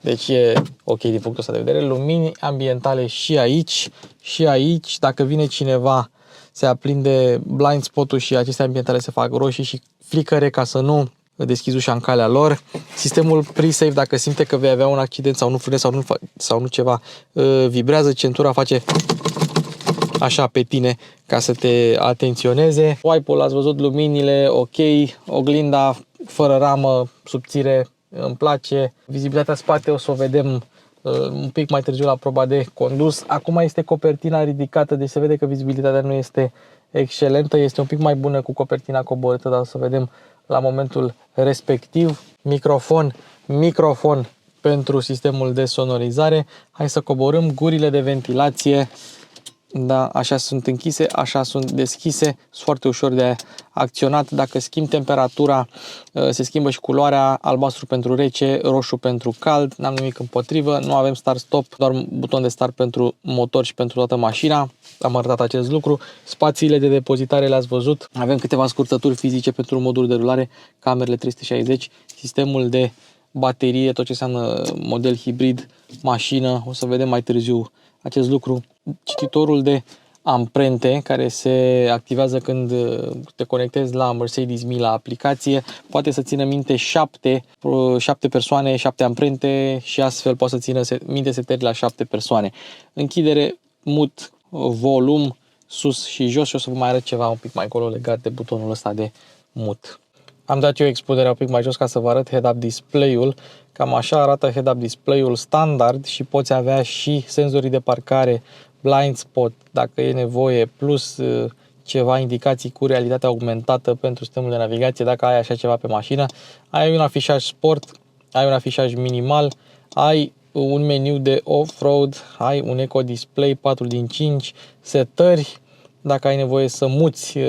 Deci e ok din punctul ăsta de vedere. Lumini ambientale și aici, și aici. Dacă vine cineva, se aprinde blind spot-ul și aceste ambientale se fac roșii și flicăre ca să nu deschizi ușa în calea lor. Sistemul pre-save, dacă simte că vei avea un accident sau nu frânezi sau nu ceva, vibrează, centura face așa pe tine ca să te atenționeze. Wipe-ul, ați văzut, luminile, ok, oglinda fără ramă, subțire, îmi place. Vizibilitatea spate o să o vedem un pic mai târziu la proba de condus. Acum este copertina ridicată, deci se vede că vizibilitatea nu este excelentă, este un pic mai bună cu copertina coborâtă, dar o să vedem la momentul respectiv. Microfon pentru sistemul de sonorizare. Hai să coborâm gurile de ventilație. Da, așa sunt închise, așa sunt deschise, sunt foarte ușor de acționat. Dacă schimb temperatura, se schimbă și culoarea, albastru pentru rece, roșu pentru cald, n-am nimic împotrivă, nu avem start-stop, doar un buton de start pentru motor și pentru toată mașina. Am arătat acest lucru. Spațiile de depozitare le-ați văzut. Avem câteva scurtături fizice pentru modul de rulare, camerele 360, sistemul de baterie, tot ce înseamnă model hibrid, mașină, o să vedem mai târziu acest lucru. Cititorul de amprente care se activează când te conectezi la Mercedes-Me la aplicație, poate să țină minte 7 persoane, 7 amprente și astfel poate să țină minte setări la 7 persoane. Închidere, mut, volum, sus și jos și o să vă mai arăt ceva un pic mai acolo legat de butonul ăsta de mut. Am dat eu expunerea un pic mai jos ca să vă arăt head-up display-ul. Cam așa arată head-up display-ul standard și poți avea și senzorii de parcare, blind spot, dacă e nevoie, plus ceva indicații cu realitatea augmentată pentru sistemul de navigație, dacă ai așa ceva pe mașină. Ai un afișaj sport, ai un afișaj minimal, ai un meniu de off-road, ai un eco display 4/5, setări, dacă ai nevoie să muți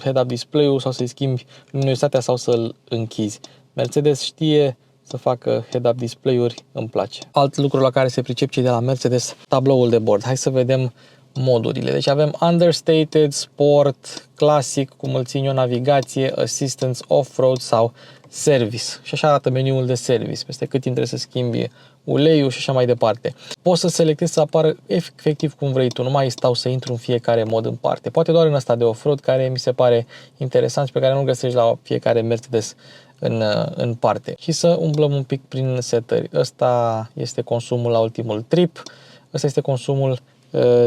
head-up display-ul sau să-i schimbi luminositatea sau să-l închizi. Mercedes știe să facă head-up display-uri, îmi place. Alt lucru la care se pricep cei de la Mercedes, tabloul de bord. Hai să vedem modurile. Deci avem Understated, Sport, Classic, cum îl țin eu, navigație, Assistance, Off-road sau Service. Și așa arată meniul de Service, peste cât timp trebuie să schimbi uleiul și așa mai departe. Poți să selectezi să apară efectiv cum vrei tu, nu mai stau să intru în fiecare mod în parte. Poate doar în ăsta de off-road, care mi se pare interesant și pe care nu găsești la fiecare Mercedes în parte. Și să umblăm un pic prin setări. Ăsta este consumul la ultimul trip, ăsta este consumul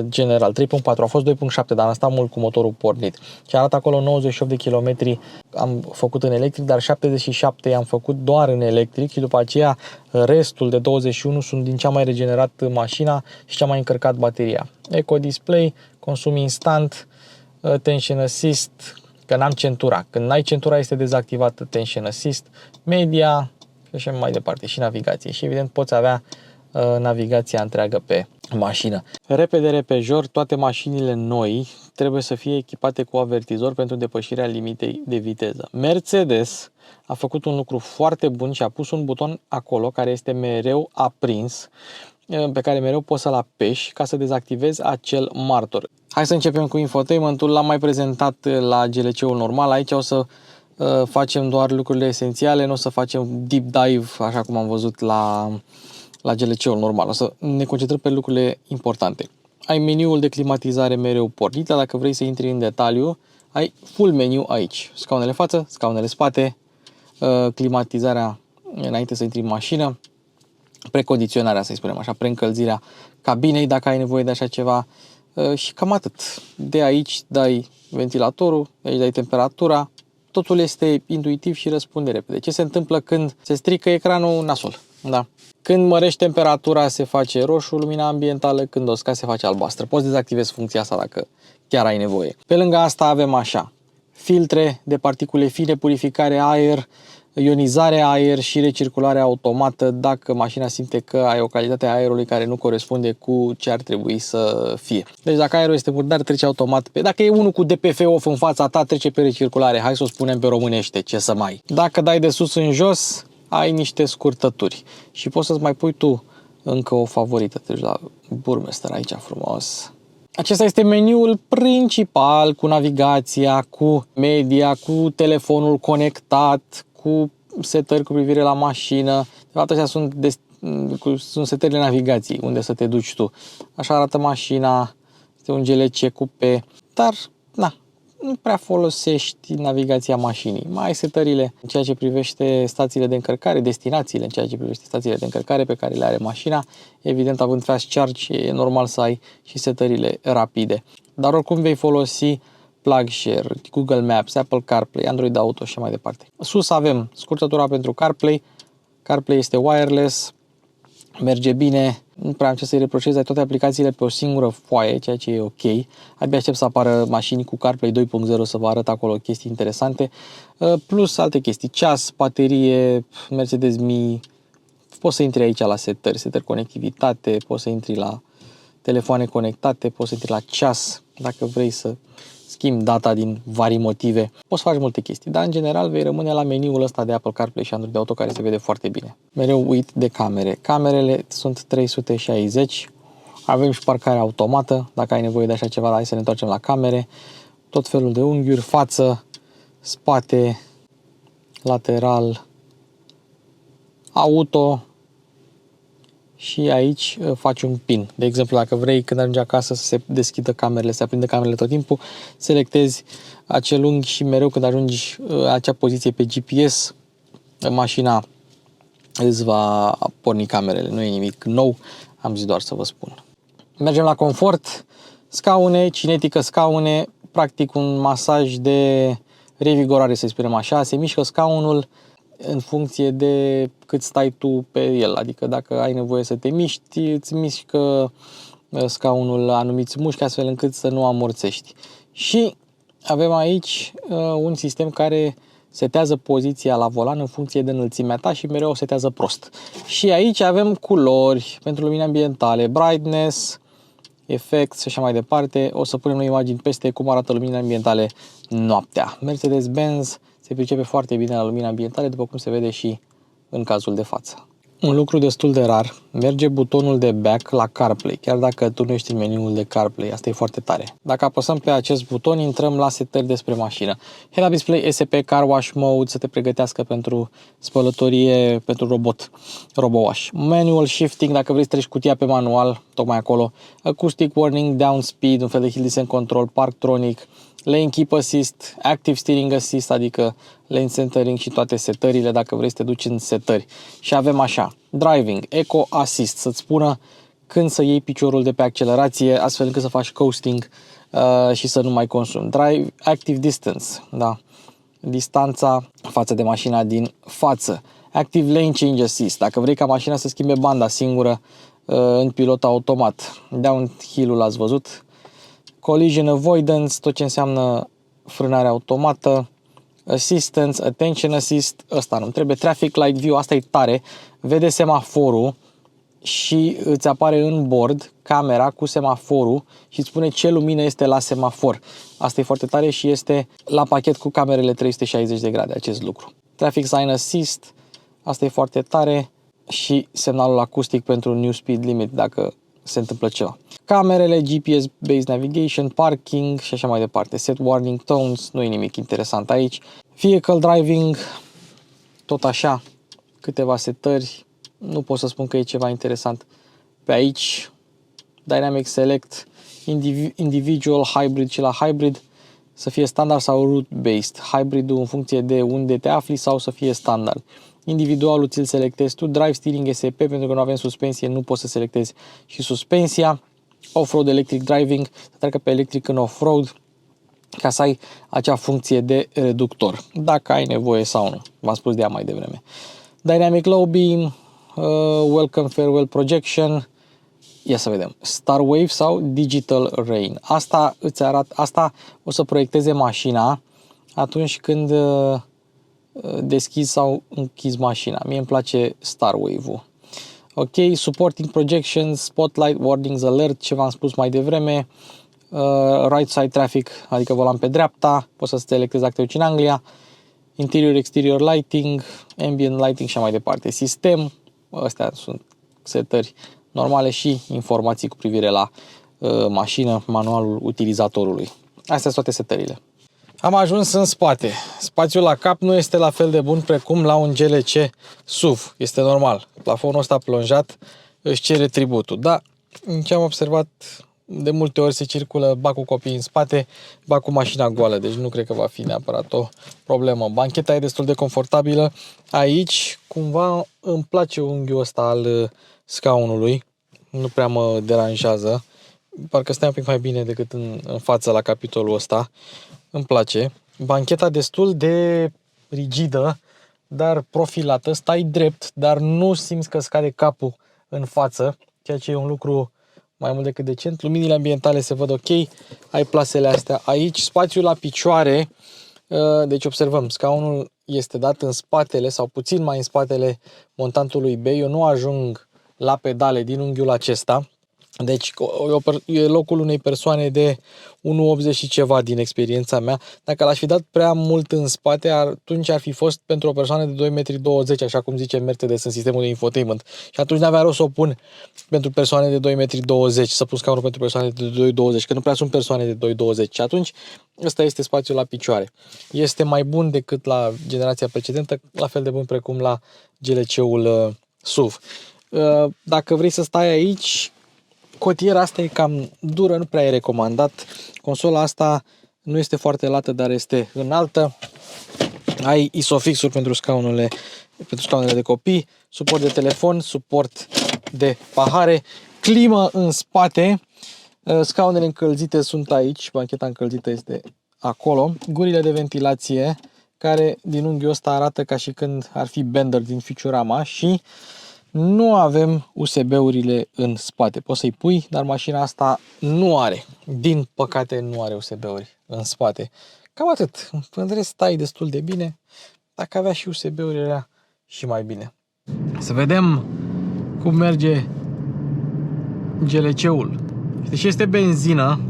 general. 3.4 a fost 2.7, dar am stat mult cu motorul pornit. Și arată acolo 98 de kilometri am făcut în electric, dar 77 am făcut doar în electric și după aceea restul de 21 sunt din cea mai regenerat mașina și cea mai încărcat bateria. Eco display, consum instant, tension assist, că n-am centura. Când n-ai centura este dezactivat tension assist, media și așa mai departe, și navigație. Și evident poți avea navigația întreagă pe mașină. Repede repejor, toate mașinile noi trebuie să fie echipate cu avertizor pentru depășirea limitei de viteză. Mercedes a făcut un lucru foarte bun și a pus un buton acolo care este mereu aprins, pe care mereu poți să-l apeși ca să dezactivezi acel martor. Hai să începem cu infotainment-ul. L-am mai prezentat la GLC-ul normal. Aici o să facem doar lucrurile esențiale, nu o să facem deep dive așa cum am văzut la GLC-ul normal. O să ne concentrăm pe lucrurile importante. Ai meniul de climatizare mereu pornit, dar dacă vrei să intri în detaliu, ai full meniu aici. Scaunele față, scaunele spate, climatizarea înainte să intri în mașină, precondiționarea, să-i spunem așa, preîncălzirea cabinei, dacă ai nevoie de așa ceva, și cam atât. De aici dai ventilatorul, de aici dai temperatura, totul este intuitiv și răspunde repede. Ce se întâmplă când se strică ecranul? Nasol. Da. Când mărești temperatura se face roșu, lumina ambientală, când o scazi se face albastră. Poți dezactivezi funcția asta dacă chiar ai nevoie. Pe lângă asta avem așa: filtre de particule fine, purificare aer, ionizare aer și recirculare automată dacă mașina simte că ai o calitate a aerului care nu corespunde cu ce ar trebui să fie. Deci dacă aerul este murdar, trece automat pe... Dacă e unul cu DPF off în fața ta, trece pe recirculare. Hai să o spunem pe românește, ce să mai. Dacă dai de sus în jos, ai niște scurtături. Și poți să-ți mai pui tu încă o favorită. Deci la Burmester aici frumos. Acesta este meniul principal cu navigația, cu media, cu telefonul conectat, cu setări cu privire la mașină. De fapt, astea sunt setările navigației, unde să te duci tu. Așa arată mașina, este un GLC cupe, dar na, nu prea folosești navigația mașinii. Mai ai setările în ceea ce privește stațiile de încărcare, destinațiile în ceea ce privește stațiile de încărcare pe care le are mașina. Evident, având fast charge, e normal să ai și setările rapide. Dar oricum vei folosi PlugShare, Google Maps, Apple CarPlay, Android Auto și mai departe. Sus avem scurtătura pentru CarPlay. CarPlay este wireless, merge bine, nu prea am ce să-i reproșez, ai toate aplicațiile pe o singură foaie, ceea ce e ok. Abia aștept să apară mașini cu CarPlay 2.0 să vă arăt acolo chestii interesante, plus alte chestii, ceas, baterie, Mercedes-Me, poți să intri aici la setări conectivitate, poți să intri la telefoane conectate, poți să intri la ceas, dacă vrei să schimbi data din vari motive. Poți să faci multe chestii, dar în general vei rămâne la meniul ăsta de Apple CarPlay și Android Auto, care se vede foarte bine. Mereu uit de camere. Camerele sunt 360. Avem și parcare automată. Dacă ai nevoie de așa ceva, hai să ne întoarcem la camere. Tot felul de unghiuri, față, spate, lateral, auto. Și aici faci un pin. De exemplu, dacă vrei când ajungi acasă să se deschidă camerele, să aprindă camerele tot timpul, selectezi acel unghi și mereu când ajungi acea poziție pe GPS, mașina îți va porni camerele. Nu e nimic nou, am zis doar să vă spun. Mergem la confort. Scaune, cinetică scaune, practic un masaj de revigorare, să spunem așa. Se mișcă scaunul în funcție de cât stai tu pe el, adică dacă ai nevoie să te miști, îți mișcă scaunul anumiți mușchi astfel încât să nu amorțești. Și avem aici un sistem care setează poziția la volan în funcție de înălțimea ta și mereu o setează prost. Și aici avem culori pentru lumini ambientale, brightness, efect și așa mai departe. O să punem noi imagini peste cum arată luminile ambientale noaptea. Mercedes-Benz se pricepe foarte bine la lumini ambientale, după cum se vede și în cazul de față. Un lucru destul de rar, merge butonul de back la CarPlay, chiar dacă tu nu ești în meniul de CarPlay, asta e foarte tare. Dacă apăsăm pe acest buton, intrăm la setări despre mașină. Head-up display, ESP, Car Wash Mode, să te pregătească pentru spălătorie, pentru RoboWash. Manual Shifting, dacă vrei să treci cutia pe manual, tocmai acolo. Acoustic Warning, Down Speed, un fel de Hill Descent Control, Parktronic, Lane Keep Assist, Active Steering Assist, adică lane centering și toate setările dacă vrei să te duci în setări. Și avem așa, Driving, Eco Assist, să-ți spună când să iei piciorul de pe accelerație, astfel încât să faci coasting și să nu mai consumi. Drive, Active Distance, da, distanța față de mașina din față. Active Lane Change Assist, dacă vrei ca mașina să schimbe banda singură în pilot automat. Downhill-ul l-ați văzut. Collision Avoidance, tot ce înseamnă frânare automată. Assistance, Attention Assist, ăsta nu trebuie. Traffic Light View, asta e tare. Vede semaforul și îți apare în bord camera cu semaforul și îți spune ce lumină este la semafor. Asta e foarte tare și este la pachet cu camerele 360 de grade acest lucru. Traffic Sign Assist, asta e foarte tare și semnalul acustic pentru New Speed Limit dacă se întâmplă ceva. Camerele, GPS-based navigation, parking și așa mai departe. Set warning tones, nu e nimic interesant aici. Vehicle driving, tot așa, câteva setări, nu pot să spun că e ceva interesant pe aici. Dynamic Select, Individual, Hybrid și la Hybrid să fie standard sau route-based. Hybrid-ul în funcție de unde te afli sau să fie standard. Individualul ți-l selectezi tu, Drive Steering ESP, pentru că nu avem suspensie, nu poți să selectezi și suspensia. Off-road Electric Driving, să treacă pe electric în off-road, ca să ai acea funcție de reductor, dacă ai nevoie sau nu. V-am spus de ea mai devreme. Dynamic Low Beam, Welcome Farewell Projection, ia să vedem, Star Wave sau Digital Rain. Asta îți arată, asta o să proiecteze mașina atunci când deschis sau închis mașina. Mie îmi place Star Wave-ul. Ok, supporting projections, spotlight, warnings, alert, ce v-am spus mai devreme, right side traffic, adică volan pe dreapta, poți să selectezi acte în Anglia, interior, exterior lighting, ambient lighting și mai departe. Sistem, astea sunt setări normale și informații cu privire la mașină, manualul utilizatorului. Astea sunt toate setările. Am ajuns în spate. Spațiul la cap nu este la fel de bun precum la un GLC SUV. Este normal. Plafonul ăsta plonjat își cere tributul. Dar, ce am observat, de multe ori se circulă ba cu copii în spate, ba cu mașina goală. Deci nu cred că va fi neapărat o problemă. Bancheta e destul de confortabilă. Aici, cumva, îmi place unghiul ăsta al scaunului. Nu prea mă deranjează. Parcă stai un pic mai bine decât în față la capitolul ăsta. Îmi place. Bancheta destul de rigidă, dar profilată. Stai drept, dar nu simți că scade capul în față, ceea ce e un lucru mai mult decât decent. Luminile ambientale se văd ok. Ai plasele astea aici. Spațiul la picioare. Deci observăm, scaunul este dat în spatele sau puțin mai în spatele montantului B. Eu nu ajung la pedale din unghiul acesta. Deci e locul unei persoane de 1,80 și ceva din experiența mea. Dacă l-aș fi dat prea mult în spate, atunci ar fi fost pentru o persoană de 2,20 m, așa cum zice Mercedes în sistemul de infotainment. Și atunci n-avea rost să o pun pentru persoane de 2,20 m, să pun scaunul pentru persoane de 2,20 m, că nu prea sunt persoane de 2,20 m. Și atunci ăsta este spațiul la picioare. Este mai bun decât la generația precedentă, la fel de bun precum la GLC-ul SUV. Dacă vrei să stai aici, cotiera asta e cam dură, nu prea e recomandat. Consola asta nu este foarte lată, dar este înaltă. Ai isofixuri pentru scaunele de copii, suport de telefon, suport de pahare, climă în spate, scaunele încălzite sunt aici, bancheta încălzită este acolo, gurile de ventilație care din unghiul ăsta arată ca și când ar fi bender din Futurama și nu avem USB-urile în spate. Poți să-i pui, dar mașina asta nu are. Din păcate nu are USB-uri în spate. Cam atât. În rest stai destul de bine. Dacă avea și USB-urile era și mai bine. Să vedem cum merge GLC-ul. Deși este benzină,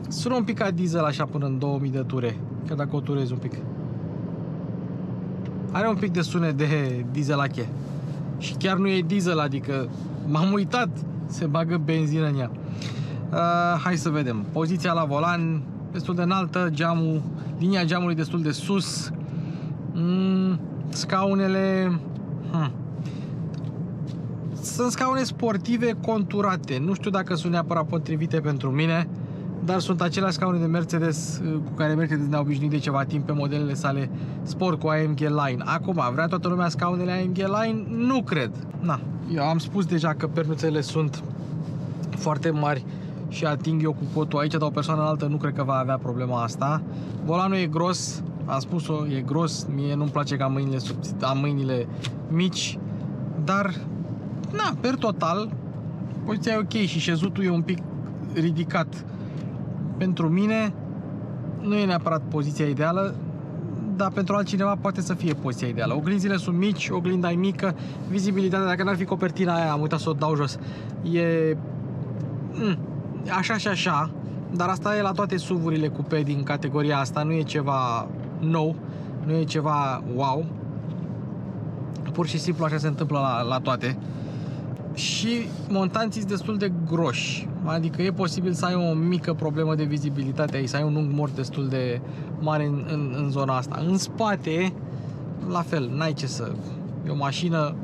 sună un pic ca diesel așa până în 2000 de ture. Chiar dacă o turezi un pic. Are un pic de sunet de dieselache. Și chiar nu e diesel, adică m-am uitat, se bagă benzină în ea. Hai să vedem. Poziția la volan destul de înaltă, linia geamului destul de sus. Scaunele... Sunt scaune sportive conturate. Nu știu dacă sunt neapărat potrivite pentru mine, dar sunt aceleași scaune de Mercedes cu care Mercedes ne-a obișnuit de ceva timp pe modelele sale Sport cu AMG Line. Acum, vrea toată lumea scaunele AMG Line? Nu cred. Na, eu am spus deja că pernuțele sunt foarte mari și ating eu cu cotul aici, dar o persoană înaltă nu cred că va avea problema asta. Volanul e gros, am spus-o, e gros. Mie nu-mi place ca mâinile mici, dar na, per total poziția e ok și șezutul e un pic ridicat. Pentru mine nu e neapărat poziția ideală, dar pentru altcineva poate să fie poziția ideală. Oglinzile sunt mici, oglinda e mică, vizibilitatea, dacă n-ar fi copertina aia, am uitat să o dau jos, e așa și așa, dar asta e la toate SUV-urile cupe din categoria asta, nu e ceva nou, nu e ceva wow, pur și simplu așa se întâmplă la toate. Și montanții sunt destul de groși, adică e posibil să ai o mică problemă de vizibilitate aici, să ai un unghi mort destul de mare în zona asta. În spate, la fel, n-ai ce să... E o mașină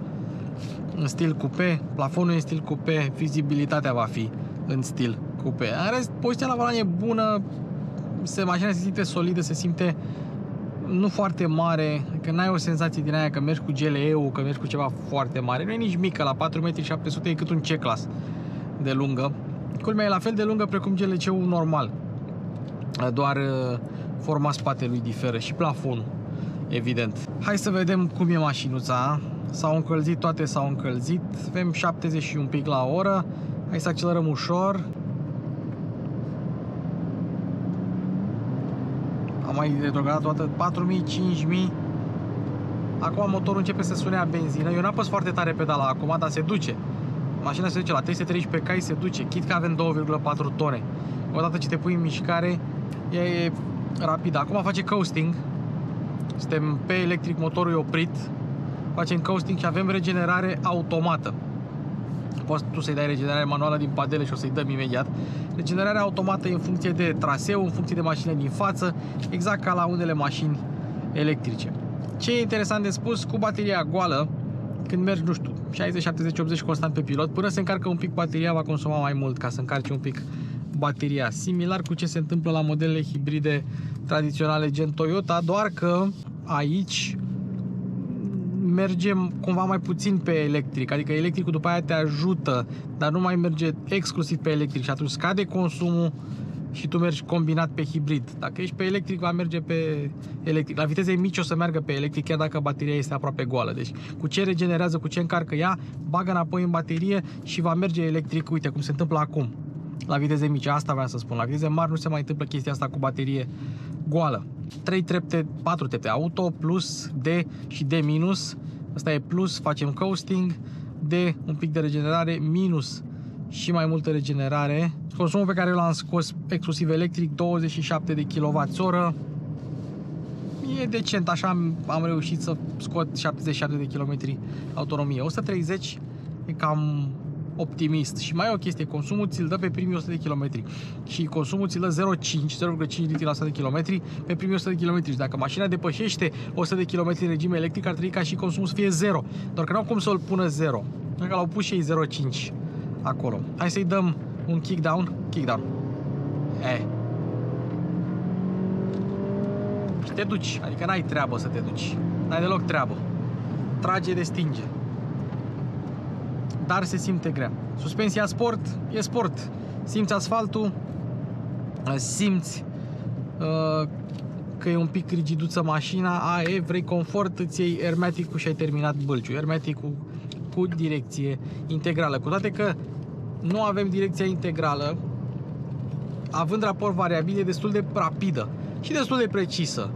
în stil cupe, plafonul e în stil cupe, vizibilitatea va fi în stil cupe. În rest, poziția la volan e bună, mașina se simte solidă, se simte nu foarte mare, că n-ai o senzație din aia că mergi cu GLE-ul, că mergi cu ceva foarte mare. Nu e nici mică, la 4,7 m e cât un C-Class de lungă. Culmea e la fel de lungă precum GLC-ul normal. Doar forma spatelui diferă și plafonul, evident. Hai să vedem cum e mașinuța. S-au încălzit, toate s-au încălzit. Avem 70 și un pic la oră. Hai să accelerăm ușor. Am mai retrogradat toată 4.000, 5.000. Acum motorul începe să sune a benzină. Eu n-apăs foarte tare pedala acum, dar se duce. Mașina se duce la 330 pe cai, se duce. Chit că avem 2,4 tone. Odată ce te pui în mișcare, e rapidă. Acum face coasting. Suntem pe electric, motorul e oprit. Facem coasting și avem regenerare automată. Poți tu să-i dai regenerare manuală din padele și o să-i dăm imediat. Regenerarea automată e în funcție de traseu, în funcție de mașină din față, exact ca la unele mașini electrice. Ce e interesant de spus, cu bateria goală, când mergi, nu știu, 60, 70, 80 constant pe pilot, până se încarcă un pic bateria, va consuma mai mult ca să încarce un pic bateria. Similar cu ce se întâmplă la modelele hibride tradiționale gen Toyota, doar că aici mergem cumva mai puțin pe electric, adică electricul după aia te ajută, dar nu mai merge exclusiv pe electric și atunci scade consumul și tu mergi combinat pe hibrid. Dacă ești pe electric, va merge pe electric. La viteze mici o să meargă pe electric, chiar dacă bateria este aproape goală. Deci cu ce regenerează, cu ce încarcă ea, bagă înapoi în baterie și va merge electric, uite cum se întâmplă acum. La viteze mici, asta vreau să spun. La viteze mari nu se mai întâmplă chestia asta cu baterie goală. 3 trepte, 4 trepte, auto, plus, D și D minus. Asta e plus, facem coasting, D, un pic de regenerare, minus și mai multă regenerare. Consumul pe care l-am scos exclusiv electric, 27 de kWh. E decent, așa am reușit să scot 77 de km autonomie. 130 e cam optimist. Și mai e o chestie, consumul ți-l dă pe primii 100 de km și consumul ți-l dă 0,5 litri la 100 de km pe primii 100 de km. Și dacă mașina depășește 100 de km în regim electric, ar trebui ca și consumul să fie 0. Doar că nu au cum să-l pună 0. Dacă l-au pus și ei 0,5 acolo. Hai să-i dăm un kickdown. Kickdown. Și te duci. Adică n-ai treabă să te duci. N-ai deloc treabă. Trage de stinge. Dar se simte grea. Suspensia sport e sport. Simți asfaltul, simți că e un pic rigiduță mașina, vrei confort, îți iei Ermatic-ul și ai terminat bâlciul. Ermatic-ul cu direcție integrală. Cu toate că nu avem direcția integrală, având raport variabil, e destul de rapidă și destul de precisă.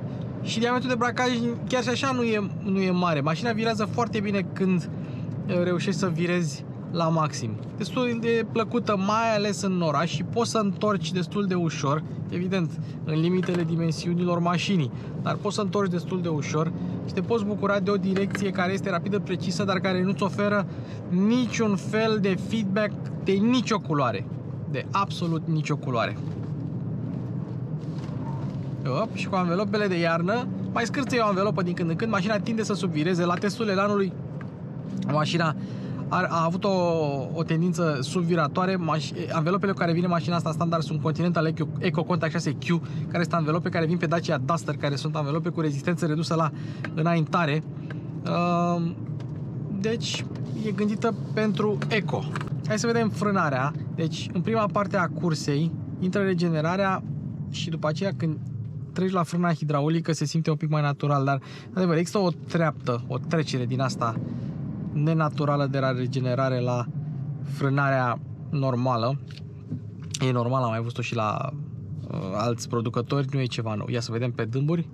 Și diametrul de bracaj chiar și așa nu e mare. Mașina virează foarte bine când reușești să virezi la maxim. Destul de plăcută, mai ales în oraș, și poți să întorci destul de ușor, evident, în limitele dimensiunilor mașinii, dar poți să întorci destul de ușor și te poți bucura de o direcție care este rapidă, precisă, dar care nu-ți oferă niciun fel de feedback de nicio culoare. De absolut nicio culoare. Și cu anvelopele de iarnă mai scârție o anvelopă din când în când. Mașina tinde să subvireze. La testurile anului mașina a avut o tendință subviratoare. Anvelopele cu care vine mașina asta standard sunt Continental Eco Contact 6Q, care sunt anvelope care vin pe Dacia Duster, care sunt anvelope cu rezistență redusă la înaintare. Deci e gândită pentru eco. Hai să vedem frânarea. Deci în prima parte a cursei intră regenerarea și după aceea când treci la frâna hidraulică se simte un pic mai natural, dar adevăr, există o treaptă, o trecere din asta nenaturală de la regenerare la frânarea normală. E normal, am mai văzut-o și la alți producători, nu e ceva nou. Ia să vedem pe dâmburi.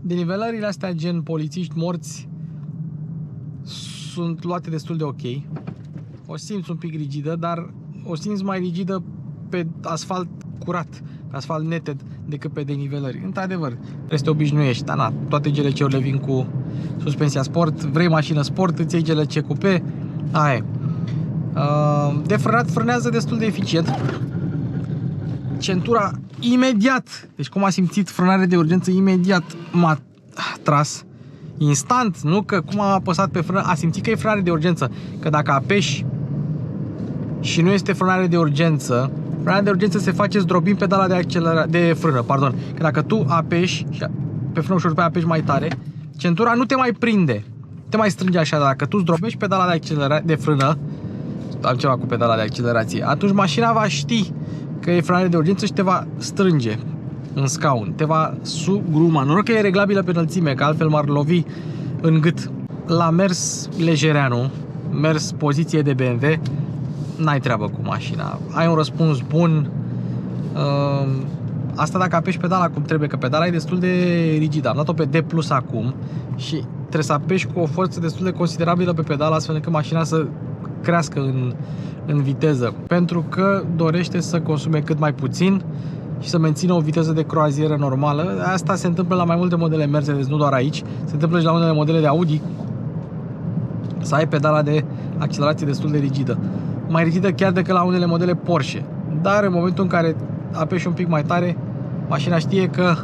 Denivelările astea gen polițiști morți sunt luate destul de ok. O simți un pic rigidă, dar o simți mai rigidă pe asfalt curat, pe asfalt neted, decât pe denivelări. Într-adevăr, trebuie să te obișnuiești, dar na, toate GLC-urile vin cu suspensia sport. Vrei mașină sport, îți iei GLC Coupe, aia e. De frânat, frânează destul de eficient. Centura imediat, deci cum a simțit frânare de urgență, imediat m-a tras. Instant, nu că cum am apăsat pe frână, a simțit că e frânare de urgență, că dacă apeși și nu este frânare de urgență, frânarea de urgență se face zdrobind pedala de frână, pardon. Că dacă tu apeși pe frână ușor, după aia apeși mai tare, centura nu te mai prinde, te mai strânge așa, dar dacă tu zdrobești pedala de frână, am ceva cu pedala de accelerație, atunci mașina va ști că e frânare de urgență și te va strânge în scaun, te va sugruma. Noroc că e reglabilă pe înălțime, că altfel m-ar lovi în gât. La mers lejereanu, mers poziție de BMW, n-ai treabă cu mașina. Ai un răspuns bun, Asta dacă apeși pedala cum trebuie, că pedala e destul de rigidă. Am dat-o pe D+ acum și trebuie să apeși cu o forță destul de considerabilă pe pedală, astfel încât mașina să crească în viteză, pentru că dorește să consume cât mai puțin și să mențină o viteză de croazieră normală. Asta se întâmplă la mai multe modele Mercedes, nu doar aici. Se întâmplă și la unele modele de Audi să ai pedala de accelerație destul de rigidă. Mai rigidă chiar decât la unele modele Porsche. Dar în momentul în care apeși un pic mai tare, mașina știe că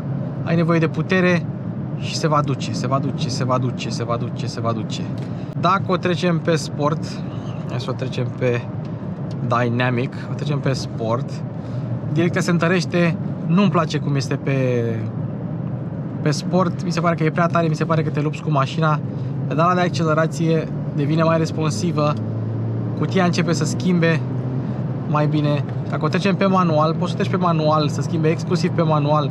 ai nevoie de putere și se va duce, se va duce, se va duce, se va duce, se va duce. Dacă o trecem pe sport, hai să o trecem pe Dynamic, o trecem pe sport, direcția se întărește, nu-mi place cum este pe sport, mi se pare că e prea tare, mi se pare că te lupți cu mașina, pedala de accelerație devine mai responsivă, cutia începe să schimbe mai bine. Dacă o trecem pe manual, poți să treci pe manual, să schimbe exclusiv pe manual,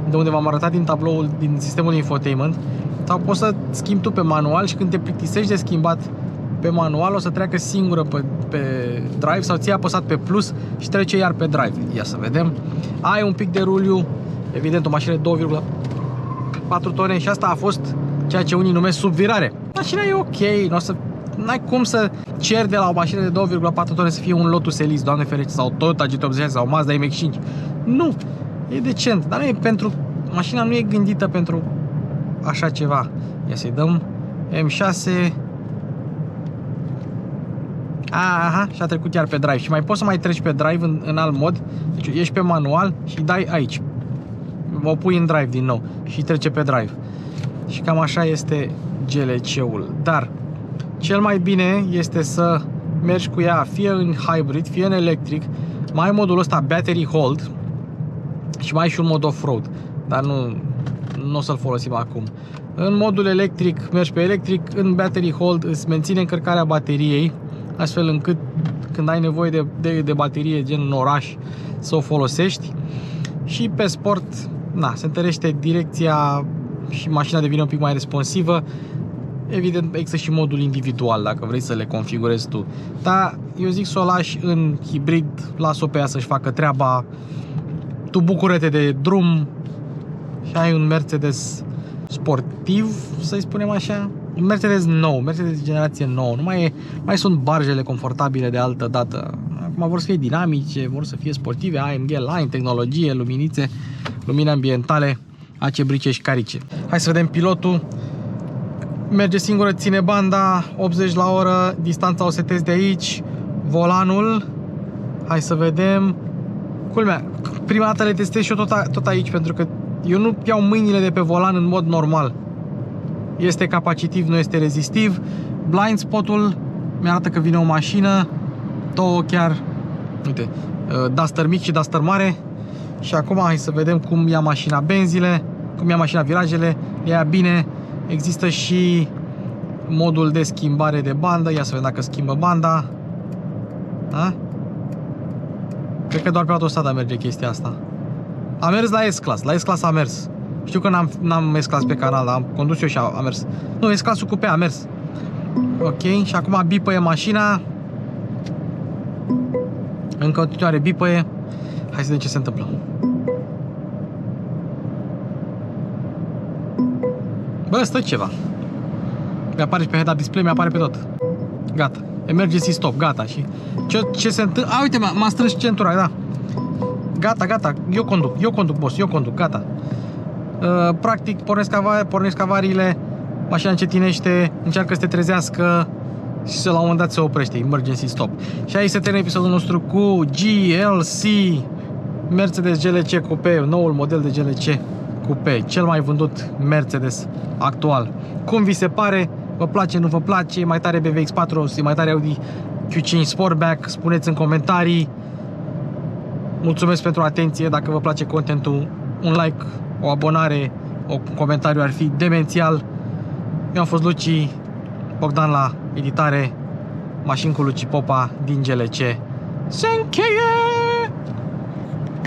de unde v-am arătat din tabloul, din sistemul de infotainment, sau poți să schimbi tu pe manual și când te plictisești de schimbat pe manual, o să treacă singură pe drive sau ții apăsat pe plus și trece iar pe drive. Ia să vedem. Ai un pic de ruliu, evident o mașină de 2,4 tone și asta a fost ceea ce unii numesc subvirare. Mașina e ok, n-ai cum să ceri de la o mașină de 2,4 tone să fie un Lotus Elise, Doamne ferește, sau Toyota GT86 sau Mazda MX-5. Nu, e decent, dar nu e pentru, mașina nu e gândită pentru așa ceva. Ia să-i dăm M6. Aha, și a trecut iar pe drive. Și mai poți să mai treci pe drive în alt mod. Deci ieși pe manual și dai aici. O pui în drive din nou și trece pe drive. Și cam așa este GLC-ul. Dar cel mai bine este să mergi cu ea fie în hybrid, fie în electric. Mai ai modul ăsta battery hold și mai ai și un mod off-road. Dar nu o să-l folosim acum. În modul electric mergi pe electric, în battery hold îți menține încărcarea bateriei, astfel încât când ai nevoie de baterie gen în oraș să o folosești. Și pe sport, se întărește direcția și mașina devine un pic mai responsivă. Evident există și modul individual dacă vrei să le configurezi tu. Dar eu zic să o lași în hibrid, las-o pe ea să-și facă treaba. Tu bucură-te de drum și ai un Mercedes sportiv, să-i spunem așa. Un Mercedes nou, Mercedes generație nouă. Nu mai sunt barjele confortabile de altă dată. Acum vor să fie dinamice, vor să fie sportive, AMG Line, tehnologie, luminițe, lumini ambientale, AC brice și carice. Hai să vedem pilotul. Merge singură, ține banda, 80 la oră, distanța o setezi de aici, volanul. Hai să vedem. Culmea, prima dată le testez și eu tot aici, pentru că eu nu iau mâinile de pe volan în mod normal. Este capacitiv, nu este rezistiv. Blind spot-ul mi-arată că vine o mașină. Două chiar. Uite, duster mic și duster mare. Și acum hai să vedem cum ia mașina benzile, cum ia mașina virajele. Ia bine. Există și modul de schimbare de bandă. Ia să vedem dacă schimbă banda. Da? Cred că doar pe autostrada merge chestia asta. A mers la S-Class, la S-Class a mers. Știu că n-am S-Class pe canal, dar am condus eu și a mers. Nu, S-Class-ul cupe a mers. Ok, și acum bipăie mașina. În continuare bipăie. Hai să vedem ce se întâmplă. Bă, stă ceva. Mi-apare și pe head-up display, mi-apare pe tot. Gata. Emergency stop, gata. Și ce se întâmplă? A, uite, m-a strâns centura, da. Gata, gata, eu conduc, boss, eu conduc, gata. Practic, pornesc avariile, mașina încetinește, încearcă să te trezească și la un moment dat se oprește, emergency stop. Și aici se termină episodul nostru cu GLC Mercedes GLC Coupe, noul model de GLC Coupe, cel mai vândut Mercedes actual. Cum vi se pare? Vă place, nu vă place? Mai tare BWX4, mai tare Audi Q5 Sportback? Spuneți în comentarii. Mulțumesc pentru atenție. Dacă vă place contentul, un like, o abonare, un comentariu ar fi demențial. Eu am fost Luci, Bogdan la editare, mașini cu Luci Popa din GLC. Se încheie!